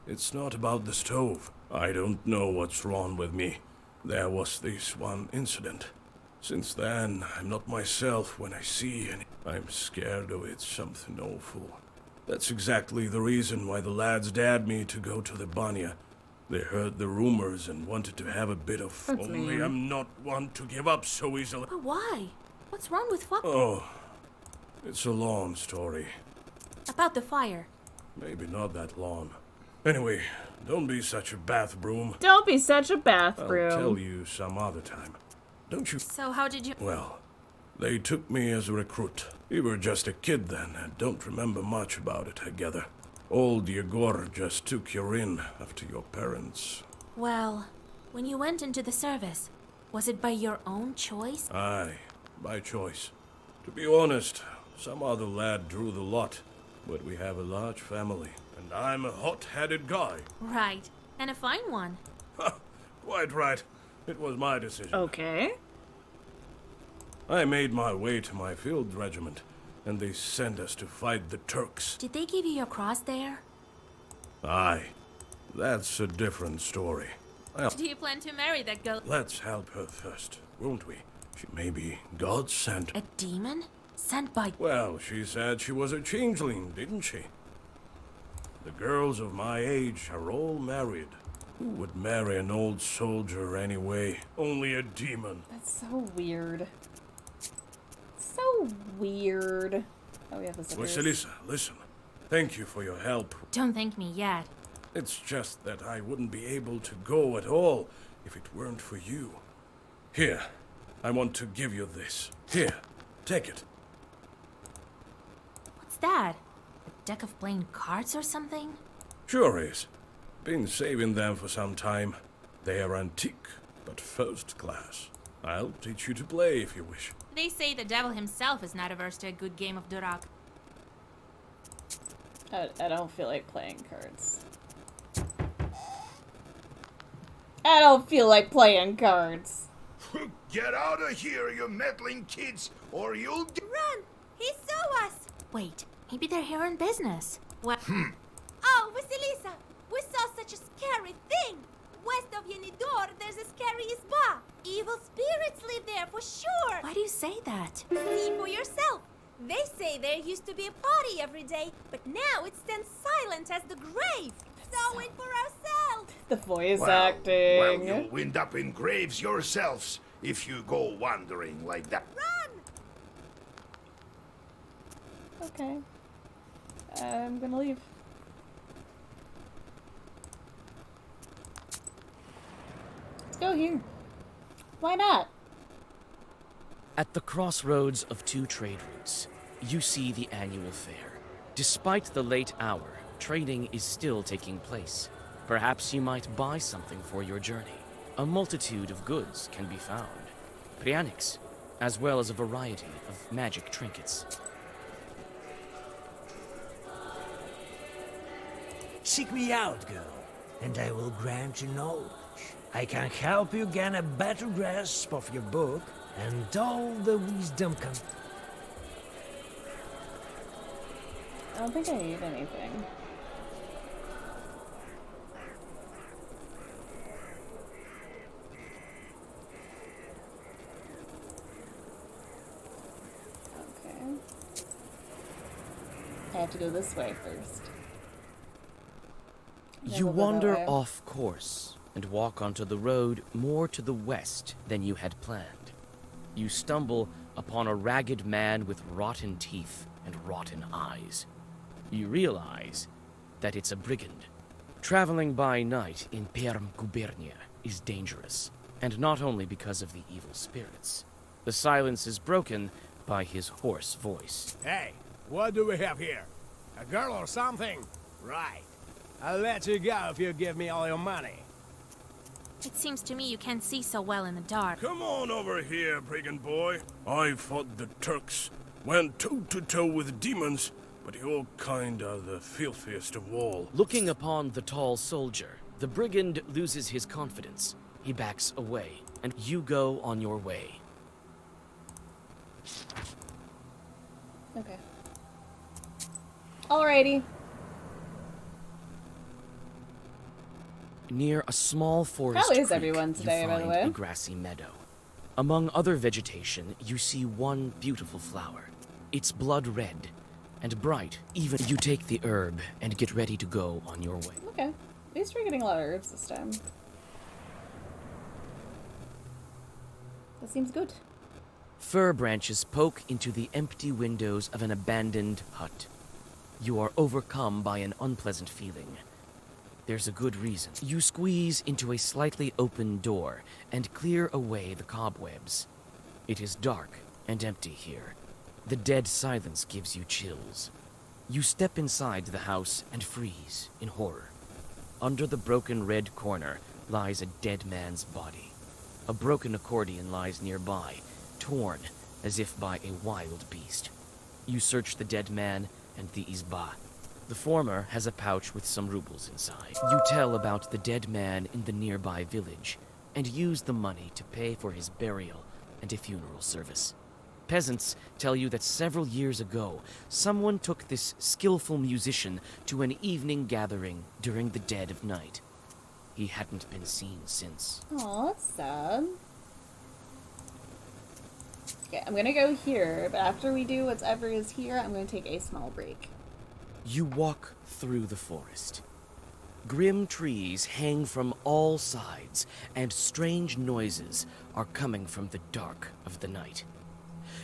It's not about the stove. I don't know what's wrong with me. There was this one incident. Since then, I'm not myself when I see any. I'm scared of it something awful. That's exactly the reason why the lads dared me to go to the Banya. They heard the rumors and wanted to have a bit of... That's Only mean. I'm not one to give up so easily. But why? What's wrong with Oh, it's a long story. About the fire. Maybe not that long. Anyway, don't be such a bath broom. Don't be such a bath broom. I'll tell you some other time. Don't you... So how did you... Well, they took me as a recruit. You were just a kid then and don't remember much about it, I gather. Old Yegor just took you in after your parents. Well, when you went into the service, was it by your own choice? Aye, by choice. To be honest, some other lad drew the lot, but we have a large family, and I'm a hot-headed guy. Right, and a fine one. Quite right. It was my decision. Okay. I made my way to my field regiment, and they sent us to fight the Turks. Did they give you your cross there? Aye, that's a different story. Well, Do you plan to marry that girl? let's help her first, won't we? She may be God sent. A demon? Sent by... Well, she said she was a changeling, didn't she? The girls of my age are all married. Who would marry an old soldier anyway? Only a demon. That's so weird. So weird. Oh, we have the scissors. Vasilisa, listen. Thank you for your help. Don't thank me yet. It's just that I wouldn't be able to go at all if it weren't for you. Here, I want to give you this. Here, take it. What's that? A deck of playing cards or something? Sure is. Been saving them for some time. They are antique, but first class. I'll teach you to play if you wish. They say the devil himself is not averse to a good game of Durak. I don't feel like playing cards. I don't feel like playing cards. Get out of here, you meddling kids, or you'll Run! He saw us! Wait, maybe they're here on business. Well, Oh, Vasilisa! We saw such a scary thing! West of Yenidor, there's a scary isba. Evil spirits live there for sure! why do you say that? See for yourself. They say there used to be a party every day, but now it stands silent as the grave. Saw it for ourselves. The voice Well, acting. you'll wind up in graves yourselves if you go wandering like that. Run! Okay. I'm gonna leave. Let's go here. Why not? At the crossroads of two trade routes, you see the annual fair. Despite the late hour, trading is still taking place. Perhaps you might buy something for your journey. A multitude of goods can be found. Prianics, as well as a variety of magic trinkets. Seek me out, girl, and I will grant you knowledge. I can help you gain a better grasp of your book and all the wisdom I don't think I need anything. Okay. I have to go this way first. Yeah, You we'll go that wander way. off course and walk onto the road more to the west than you had planned. You stumble upon a ragged man with rotten teeth and rotten eyes. You realize that it's a brigand. Traveling by night in Perm Gubernia is dangerous, and not only because of the evil spirits. The silence is broken by his hoarse voice. Hey, what do we have here? A girl or something? Right. I'll let you go if you give me all your money. It seems to me you can't see so well in the dark. Come on over here, brigand boy. I fought the Turks, went toe-to-toe with demons, but your kind are the filthiest of all. Looking upon the tall soldier, the brigand loses his confidence. He backs away, and you go on your way. Okay. Alrighty. Near a small forest How is creek, everyone today, you by the find way? a grassy meadow. Among other vegetation, you see one beautiful flower. It's blood red and bright. Even you take the herb and get ready to go on your way. Okay. At least we're getting a lot of herbs this time. That seems good. Fir branches poke into the empty windows of an abandoned hut. You are overcome by an unpleasant feeling. There's a good reason. You squeeze into a slightly open door and clear away the cobwebs. It is dark and empty here. The dead silence gives you chills. You step inside the house and freeze in horror. Under the broken red corner lies a dead man's body. A broken accordion lies nearby, torn as if by a wild beast. You search the dead man and the izba. The former has a pouch with some rubles inside. You tell about the dead man in the nearby village and use the money to pay for his burial and a funeral service. Peasants tell you that several years ago, someone took this skillful musician to an evening gathering during the dead of night. He hadn't been seen since. Aw, that's sad. Okay, I'm gonna go here, but after we do whatever is here, I'm gonna take a small break. You walk through the forest. Grim trees hang from all sides, and strange noises are coming from the dark of the night.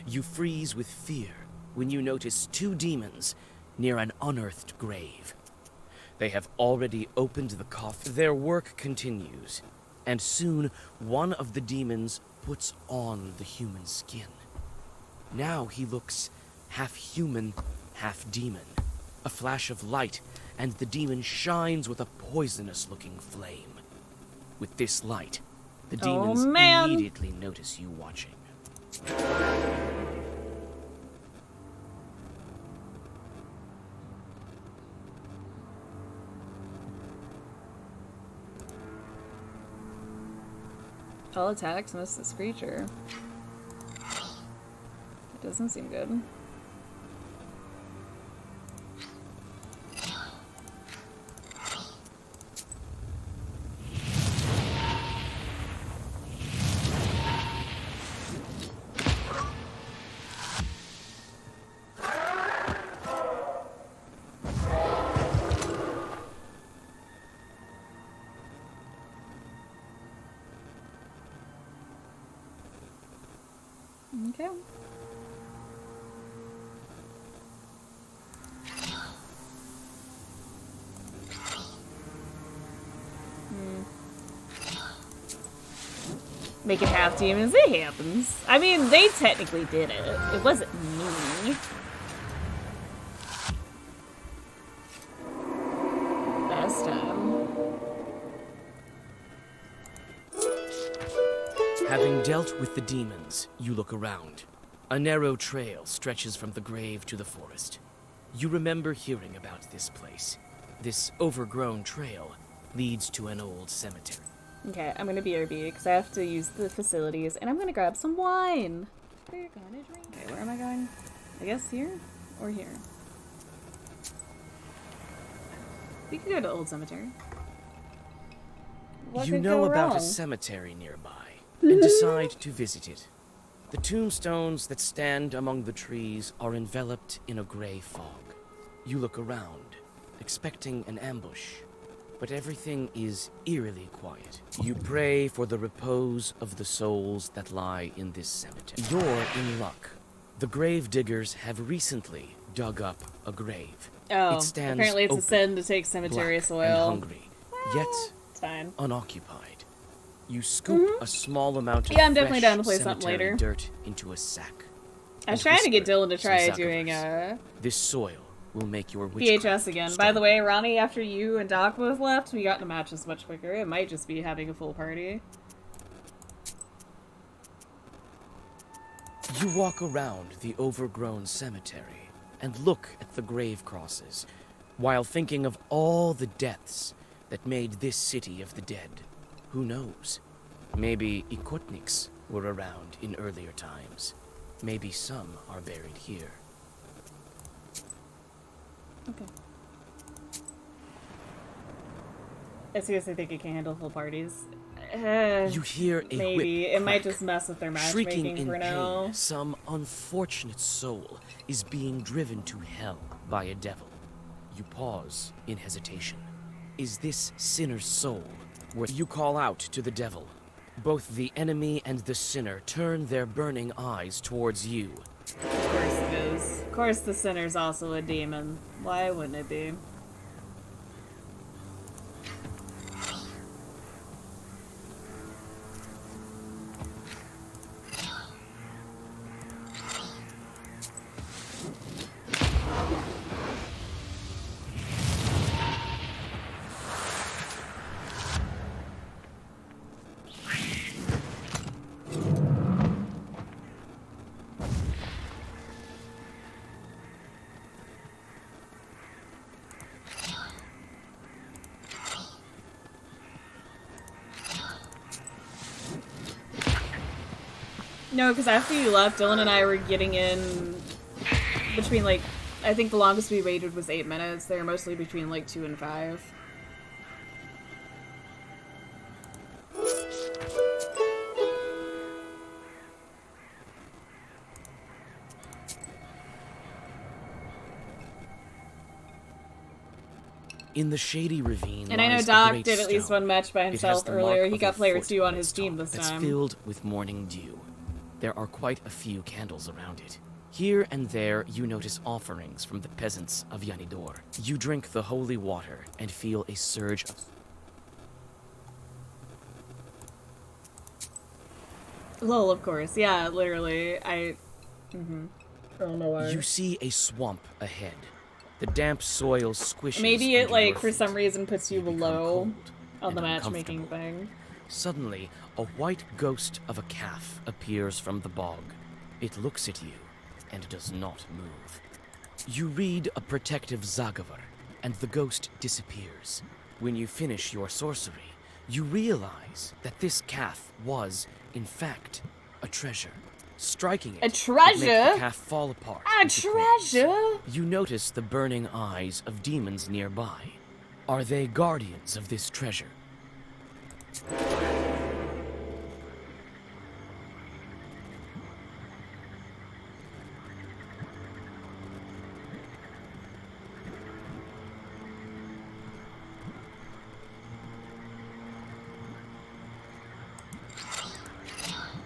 You freeze with fear when you notice two demons near an unearthed grave. They have already opened the coffin. Their work continues, and soon one of the demons puts on the human skin. Now he looks half human, half demon. A flash of light, and the demon shines with a poisonous-looking flame. With this light, the demons immediately notice you watching. All attacks miss this creature. It doesn't seem good. Okay. Make it half demons, it happens. I mean, they technically did it. It wasn't me. Last time. Having dealt with the demons, you look around. A narrow trail stretches from the grave to the forest. You remember hearing about this place. This overgrown trail leads to an old cemetery. Okay, I'm gonna BRB because I have to use the facilities, and I'm gonna grab some wine. We're gonna drink. Okay, where am I going? I guess here or here. We can go to Old Cemetery. What You could know go about wrong? a cemetery nearby and decide to visit it. The tombstones that stand among the trees are enveloped in a gray fog. You look around, expecting an ambush, but everything is eerily quiet. You pray for the repose of the souls that lie in this cemetery. You're in luck. The grave diggers have recently dug up a grave. Oh, It stands apparently it's a open, sin to take cemetery black soil. and hungry, yet It's fine. unoccupied. You scoop a small amount of Yeah, I'm definitely fresh down to play something cemetery later. dirt into a sack. I was and trying to get whisper Dylan to some try Zakavas. doing This soil will make your witchcraft VHS again. By strong. the way, Ronnie, after you and Doc both left, we got into matches much quicker. It might just be having a full party. You walk around the overgrown cemetery and look at the grave crosses, while thinking of all the deaths that made this city of the dead. Who knows? Maybe Ikotniks were around in earlier times. Maybe some are buried here. Okay. I seriously think it can handle full parties. You hear a maybe. whip It might crack. just mess with their Shrieking matchmaking in for now. pain, some unfortunate soul is being driven to hell by a devil. You pause in hesitation. Is this sinner's soul worth? You call out to the devil. Both the enemy and the sinner turn their burning eyes towards you. Of course it is. Of course the sinner's also a demon. Why wouldn't it be? No, because after you left, Dylan and I were getting in between, like, I think the longest we waited was 8 minutes. They were mostly between, like, 2 and 5. In the shady ravine And I know lies a Doc great did at least stone. one match by It has himself the earlier. mark He of got a player foot 2 on its his team top this that's time. filled with morning dew. There are quite a few candles around it. Here and there, you notice offerings from the peasants of Yanidor. You drink the holy water and feel a surge of... Lol, of course. Yeah, literally. I don't know why. You see a swamp ahead. The damp soil squishes Maybe it, under your like, for feet. some reason puts you You become below cold on the and matchmaking uncomfortable. thing. Suddenly, a white ghost of a calf appears from the bog. It looks at you and does not move. You read a protective Zagavar, and the ghost disappears. When you finish your sorcery, you realize that this calf was, in fact, a treasure. Striking it A would treasure? make the calf fall apart. A into crumbs. treasure? You notice the burning eyes of demons nearby. Are they guardians of this treasure?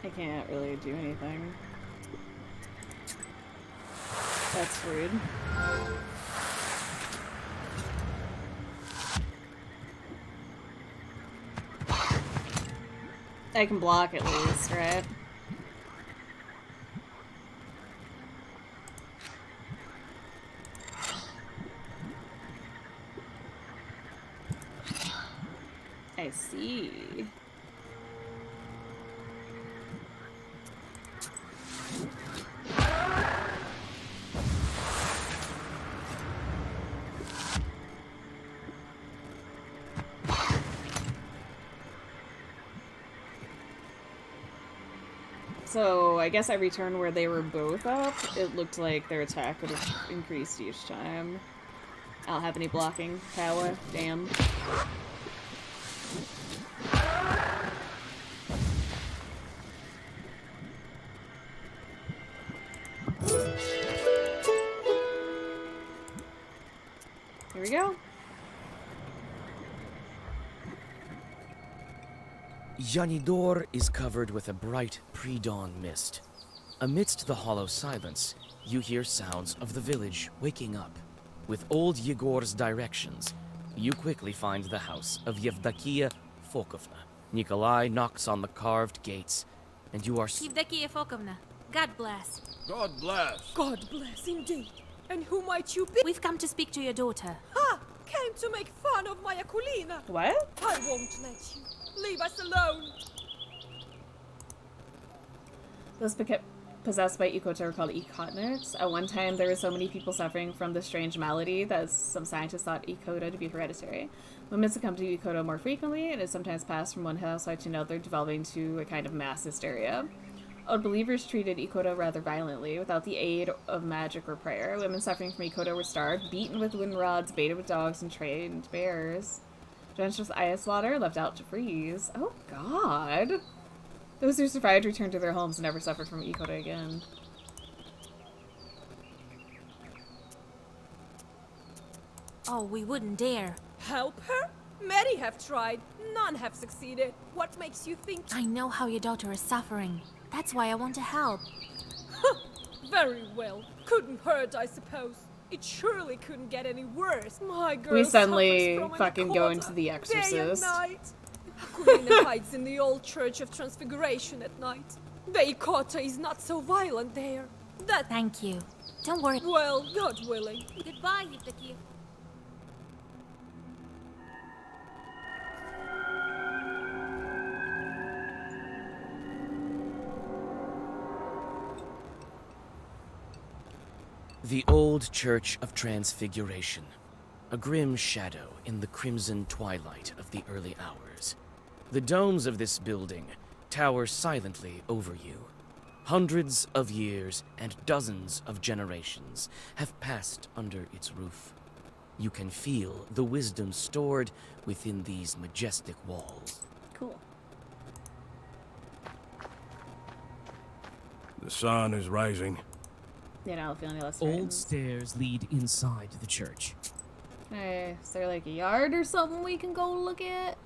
I can't really do anything. That's rude. I can block at least, right? I see. So, I guess every turn where they were both up, it looked like their attack would have increased each time. I don't have any blocking power. Damn. Here we go. Yanidor is covered with a bright pre-dawn mist. Amidst the hollow silence, you hear sounds of the village waking up. With old Yegor's directions, you quickly find the house of Yevdakia Fokovna. Nikolai knocks on the carved gates, and you are... Yevdakia Fokovna, God bless. God bless. God bless indeed. And who might you be? We've come to speak to your daughter. Ha! Came to make fun of my Akulina. What? I won't let you. Leave us alone. Those possessed by Ikoto are called Ikotniks. At one time, there were so many people suffering from this strange malady that some scientists thought Ikoto to be hereditary. Women succumb to Ikoto more frequently, and it sometimes passed from one household to another, developing to a kind of mass hysteria. Old believers treated Ikoto rather violently, without the aid of magic or prayer. Women suffering from Ikoto were starved, beaten with wooden rods, baited with dogs, and trained bears. Drenched with ice slaughter, left out to freeze. Oh god! Those who survived returned to their homes and never suffered from Ikoto again. Oh, we wouldn't dare. Help her? Many have tried. None have succeeded. What makes you think? I know how your daughter is suffering. That's why I want to help. Very well. Couldn't hurt, I suppose. It surely couldn't get any worse. My girl We suddenly suffers from fucking go into The Day and Exorcist. night. Akulina hides in the old Church of Transfiguration at night. The Ikota is not so violent there. That... Thank you. Don't worry. Well, God willing. Goodbye, Yevdakia. The old Church of Transfiguration. A grim shadow in the crimson twilight of the early hours. The domes of this building tower silently over you. Hundreds of years and dozens of generations have passed under its roof. You can feel the wisdom stored within these majestic walls. Cool. The sun is rising. Yeah, I don't feel any less Old frightened. stairs lead inside the church. Is there like a yard or something we can go look at?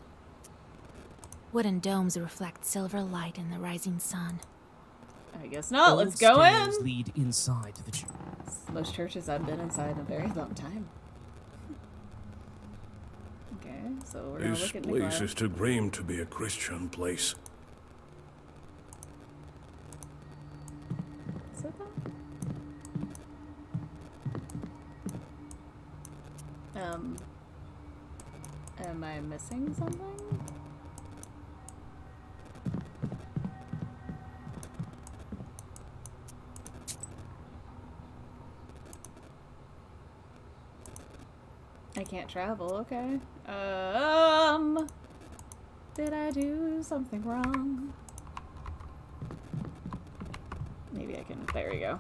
Wooden domes reflect silver light in the rising sun. I guess not. Old Let's go stairs in. lead inside the church. Most churches I've been inside in a very long time. Okay, so we're gonna This look at place Nikolai. is too grim to be a Christian place. Is that that? Am I missing something? I can't travel, okay. Did I do something wrong? Maybe I can, there we go.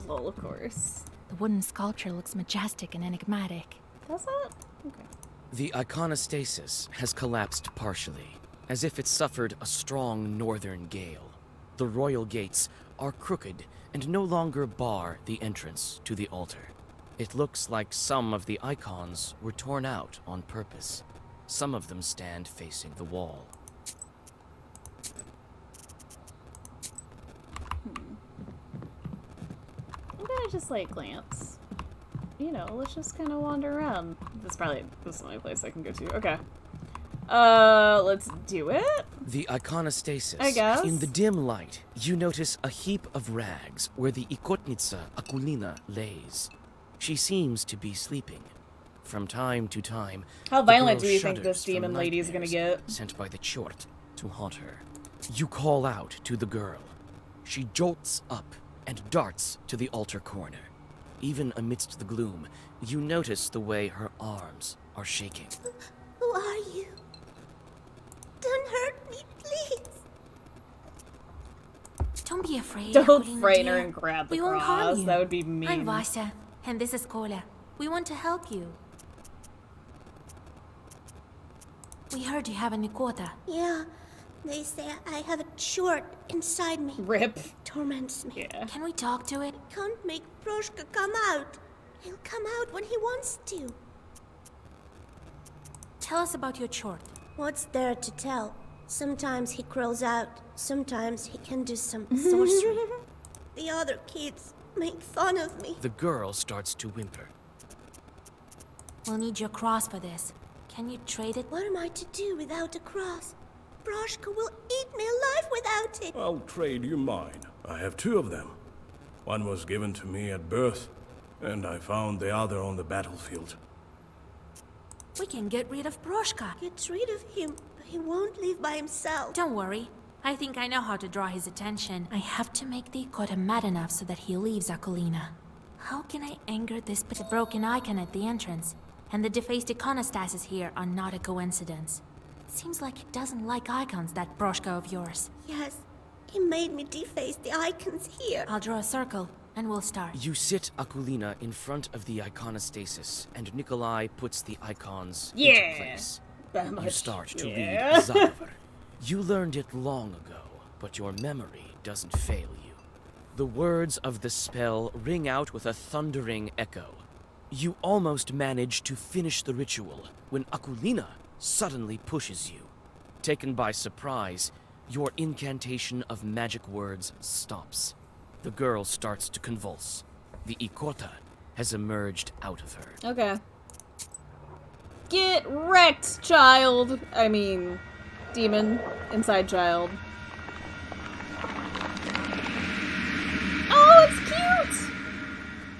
Lol, of course. The wooden sculpture looks majestic and enigmatic. Does it? Okay. The iconostasis has collapsed partially, as if it suffered a strong northern gale. The royal gates are crooked and no longer bar the entrance to the altar. It looks like some of the icons were torn out on purpose. Some of them stand facing the wall. I'm gonna just like glance. You know, let's just kind of wander around. This is the only place I can go to. Okay. Let's do it. The iconostasis. I guess. In the dim light, you notice a heap of rags where the Ikotnitsa Akulina lays. She seems to be sleeping. From time to time, How the violent girl do you think shudders this demon from lady is gonna nightmares get? Sent by the Chort to haunt her. You call out to the girl. She jolts up and darts to the altar corner. Even amidst the gloom, you notice the way her arms are shaking. Who are you? Don't hurt me, please. Don't be afraid. Don't Akulina, frighten her dear. and grab the We won't harm cross. you. That would be mean. I'm Vasha, and this is Kola. We want to help you. We heard you have a Nikota. Yeah, they say I have a short inside me. Rip. Torments me. Yeah. Can we talk to it? Can't make Proshka come out. He'll come out when he wants to. Tell us about your chort. What's there to tell? Sometimes he crawls out. Sometimes he can do some sorcery. The other kids make fun of me. The girl starts to whimper. We'll need your cross for this. Can you trade it? What am I to do without a cross? Proshka will eat me alive without it. I'll trade you mine. I have two of them. One was given to me at birth, and I found the other on the battlefield. We can get rid of Proshka. Get rid of him, but he won't leave by himself. Don't worry. I think I know how to draw his attention. I have to make the Ikota mad enough so that he leaves Akulina. How can I anger this with a broken icon at the entrance? And the defaced iconostasis here are not a coincidence. It seems like he doesn't like icons, that Proshka of yours. Yes, he made me deface the icons here. I'll draw a circle, and we'll start. You sit Akulina in front of the iconostasis, and Nikolai puts the icons into place. You start to read Zalvar. You learned it long ago, but your memory doesn't fail you. The words of the spell ring out with a thundering echo. You almost manage to finish the ritual when Akulina suddenly pushes you. Taken by surprise, your incantation of magic words stops. The girl starts to convulse. The Ikota has emerged out of her. Okay. Get wrecked, child! I mean, demon inside child. Oh, it's cute!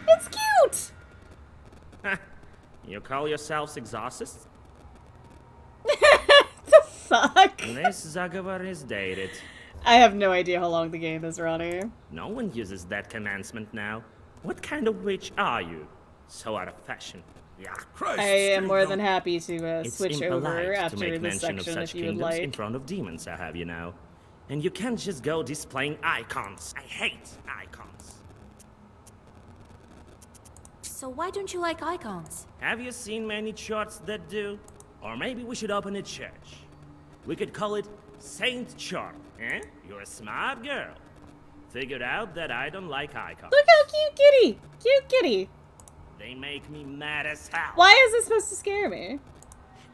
It's cute! You call yourselves exorcists? The fuck? This Zagabar is dated. I have no idea how long the game is, Ronnie. No one uses that commencement now. What kind of witch are you? So out of fashion. Yeah. I am more than happy to It's switch impolite over to after make this mention of section such if you would kingdoms in like. front of demons, I have you now. And you can't just go displaying icons. I hate icons. So why don't you like icons? Have you seen many charts that do? Or maybe we should open a church. We could call it Saint Chart, eh? You're a smart girl. Figured out that I don't like icons. Look how cute kitty! Cute kitty! They make me mad as hell. Why is this supposed to scare me?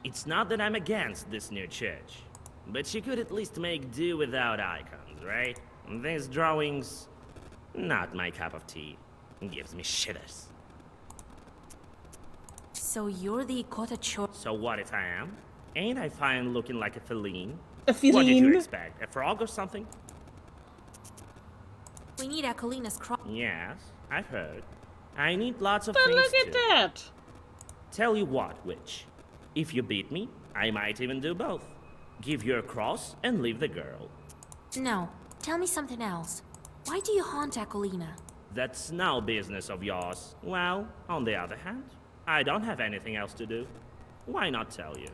It's not that I'm against this new church, but you could at least make do without icons, right? These drawings, not my cup of tea. Gives me shivers. So you're the Ikota Church. So what if I am? Ain't I fine looking like a feline? A feline? What did you expect? A frog or something? We need Akolina's cross. Yes, I've heard. I need lots of But things look at too. that! Tell you what, witch. If you beat me, I might even do both. Give you a cross and leave the girl. No, tell me something else. Why do you haunt Akolina? That's no business of yours. Well, on the other hand, I don't have anything else to do. Why not tell you?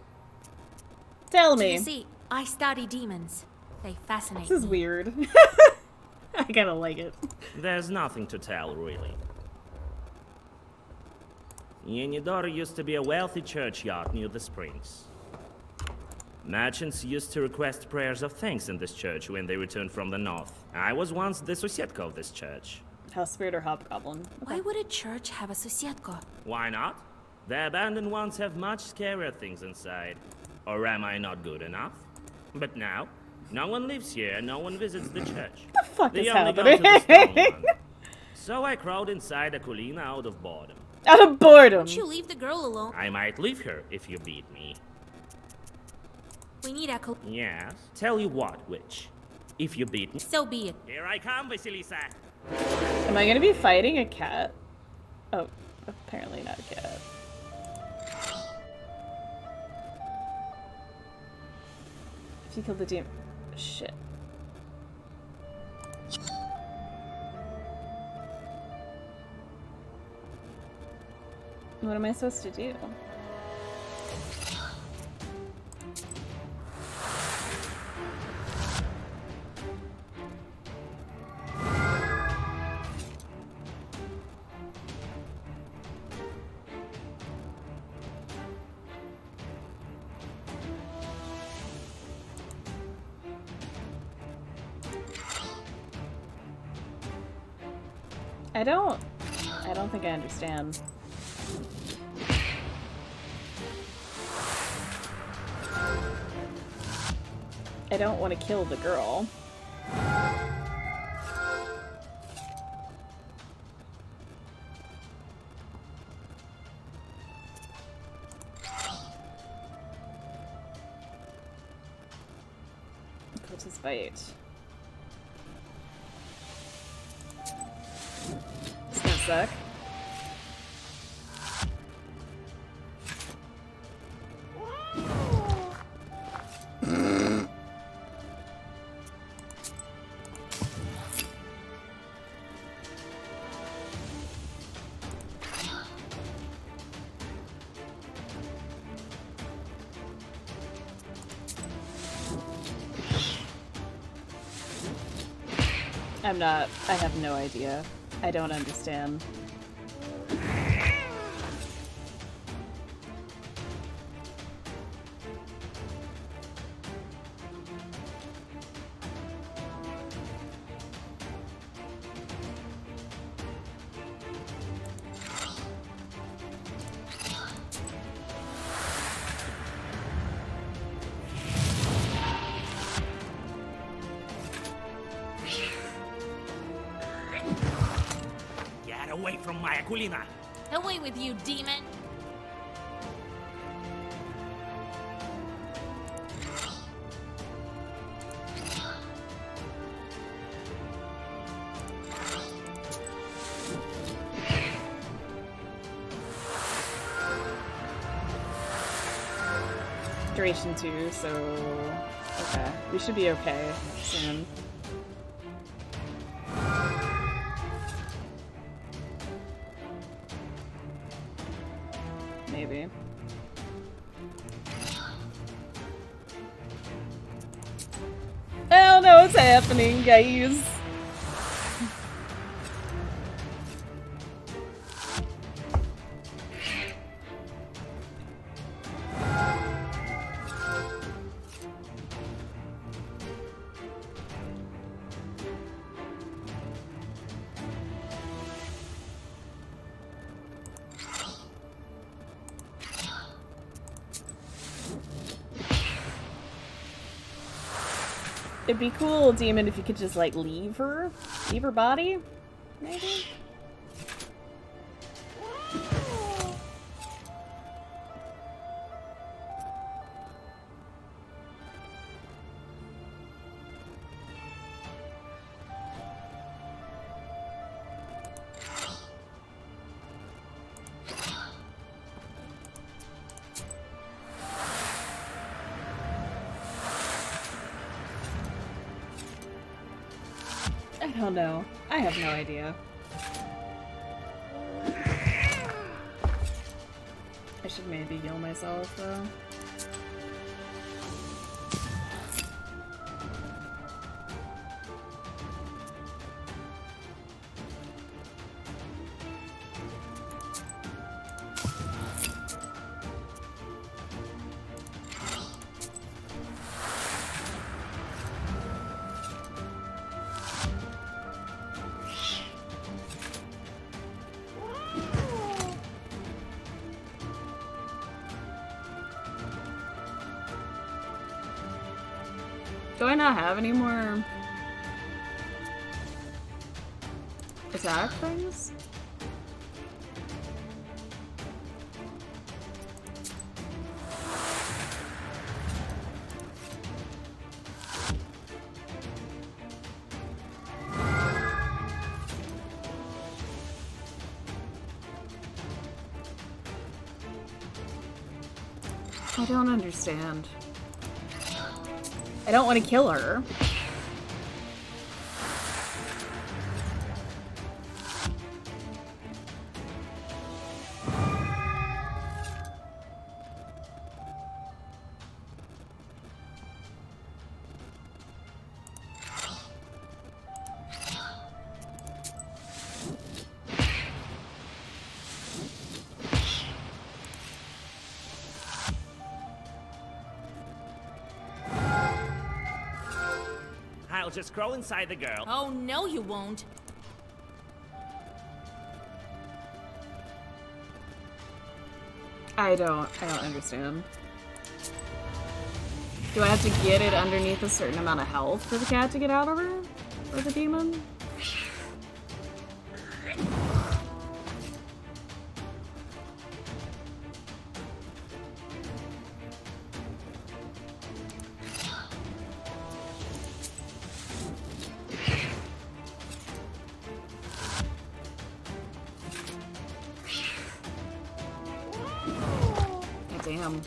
Tell You me. see, I study demons. They fascinate This is me. weird. I kinda like it. There's nothing to tell, really. Yenidor used to be a wealthy churchyard near the springs. Merchants used to request prayers of thanks in this church when they returned from the north. I was once the Sosietko of this church. House spirit or hobgoblin? Why would a church have a Sosietko? Why not? The abandoned ones have much scarier things inside. Or am I not good enough? But now, no one lives here, no one visits the church. What the fuck They is only go happening? to the stone one. So I crawled inside Akolina out of boredom. Out of boredom. Won't you leave the girl alone? I might leave her if you beat me. We need Akolina. Yes. Tell you what, witch. If you beat me... So be it. Here I come, Vasilisa. Am I gonna be fighting a cat? Oh, apparently not a cat. If you kill the demon... Shit. What am I supposed to do? I don't think I understand. I don't want to kill the girl. Put his bite. It's gonna suck. I have no idea. I don't understand. Away from my Akulina! Away with you, demon! Duration 2, so... Okay. We should be okay soon. Maybe. I don't know what's happening, guys. It'd be cool, Demon, if you could just, like, leave her body, maybe? I don't know. I have no idea. I should maybe heal myself, though. Do I not have any more attack things? I don't understand. I don't want to kill her. I'll just crawl inside the girl. Oh, no you won't. I don't understand. Do I have to get it underneath a certain amount of health for the cat to get out of her? Or the demon? Damn.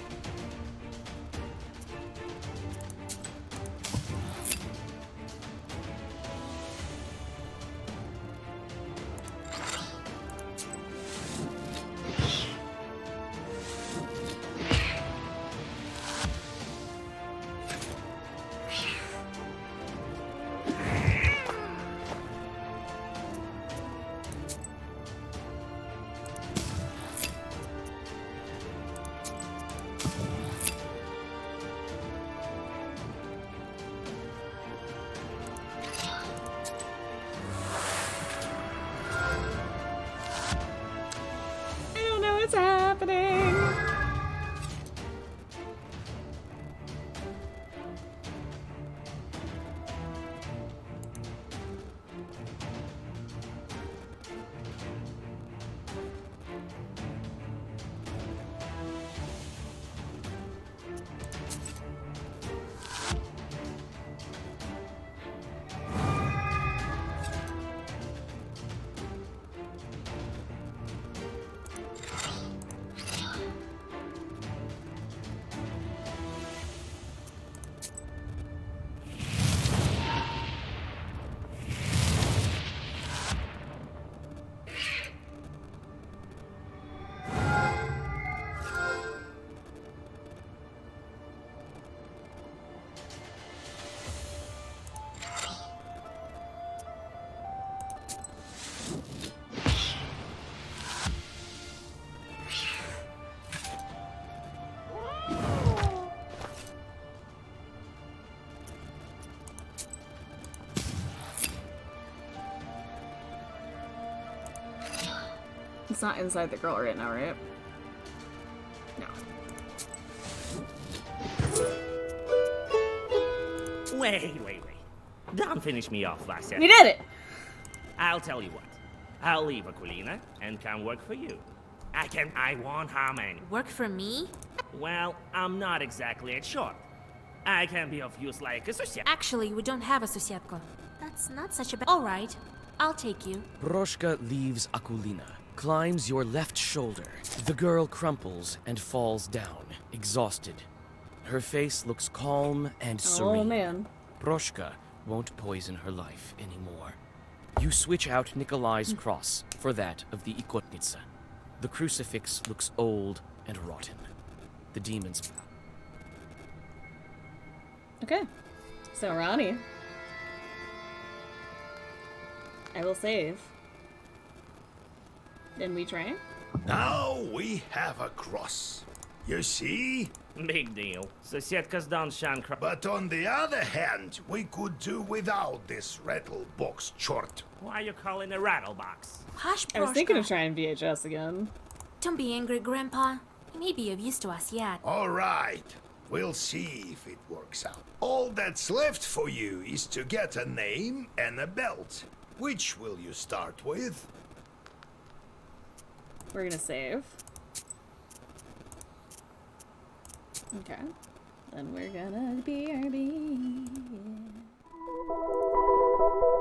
What's happening? It's not inside the girl right now, right? No. Wait. Don't finish me off, Vasya. We did it! I'll tell you what. I'll leave Aquilina and come work for you. I won't harm anyone. Work for me? Well, I'm not exactly a short. I can be of use like a societ. Actually, we don't have a sosietko. That's not such a bad... Alright, I'll take you. Proshka leaves Aquilina, climbs your left shoulder. The girl crumples and falls down, exhausted. Her face looks calm and serene. Oh, man. Proshka won't poison her life anymore. You switch out Nikolai's cross for that of the Ikotnitsa. The crucifix looks old and rotten. The demons... Okay. So, Ronnie. I will save. Then we try. Now we have a cross. You see? Big deal. Sosietkos don't shine But on the other hand, we could do without this rattle box chort. Why are you calling a rattle box? Hush, I was thinking of Proshka. trying VHS again. Don't be angry, Grandpa. He may be of use to us yet. All right. We'll see if it works out. All that's left for you is to get a name and a belt. Which will you start with? We're gonna save. Okay. Then we're gonna BRB. Yeah.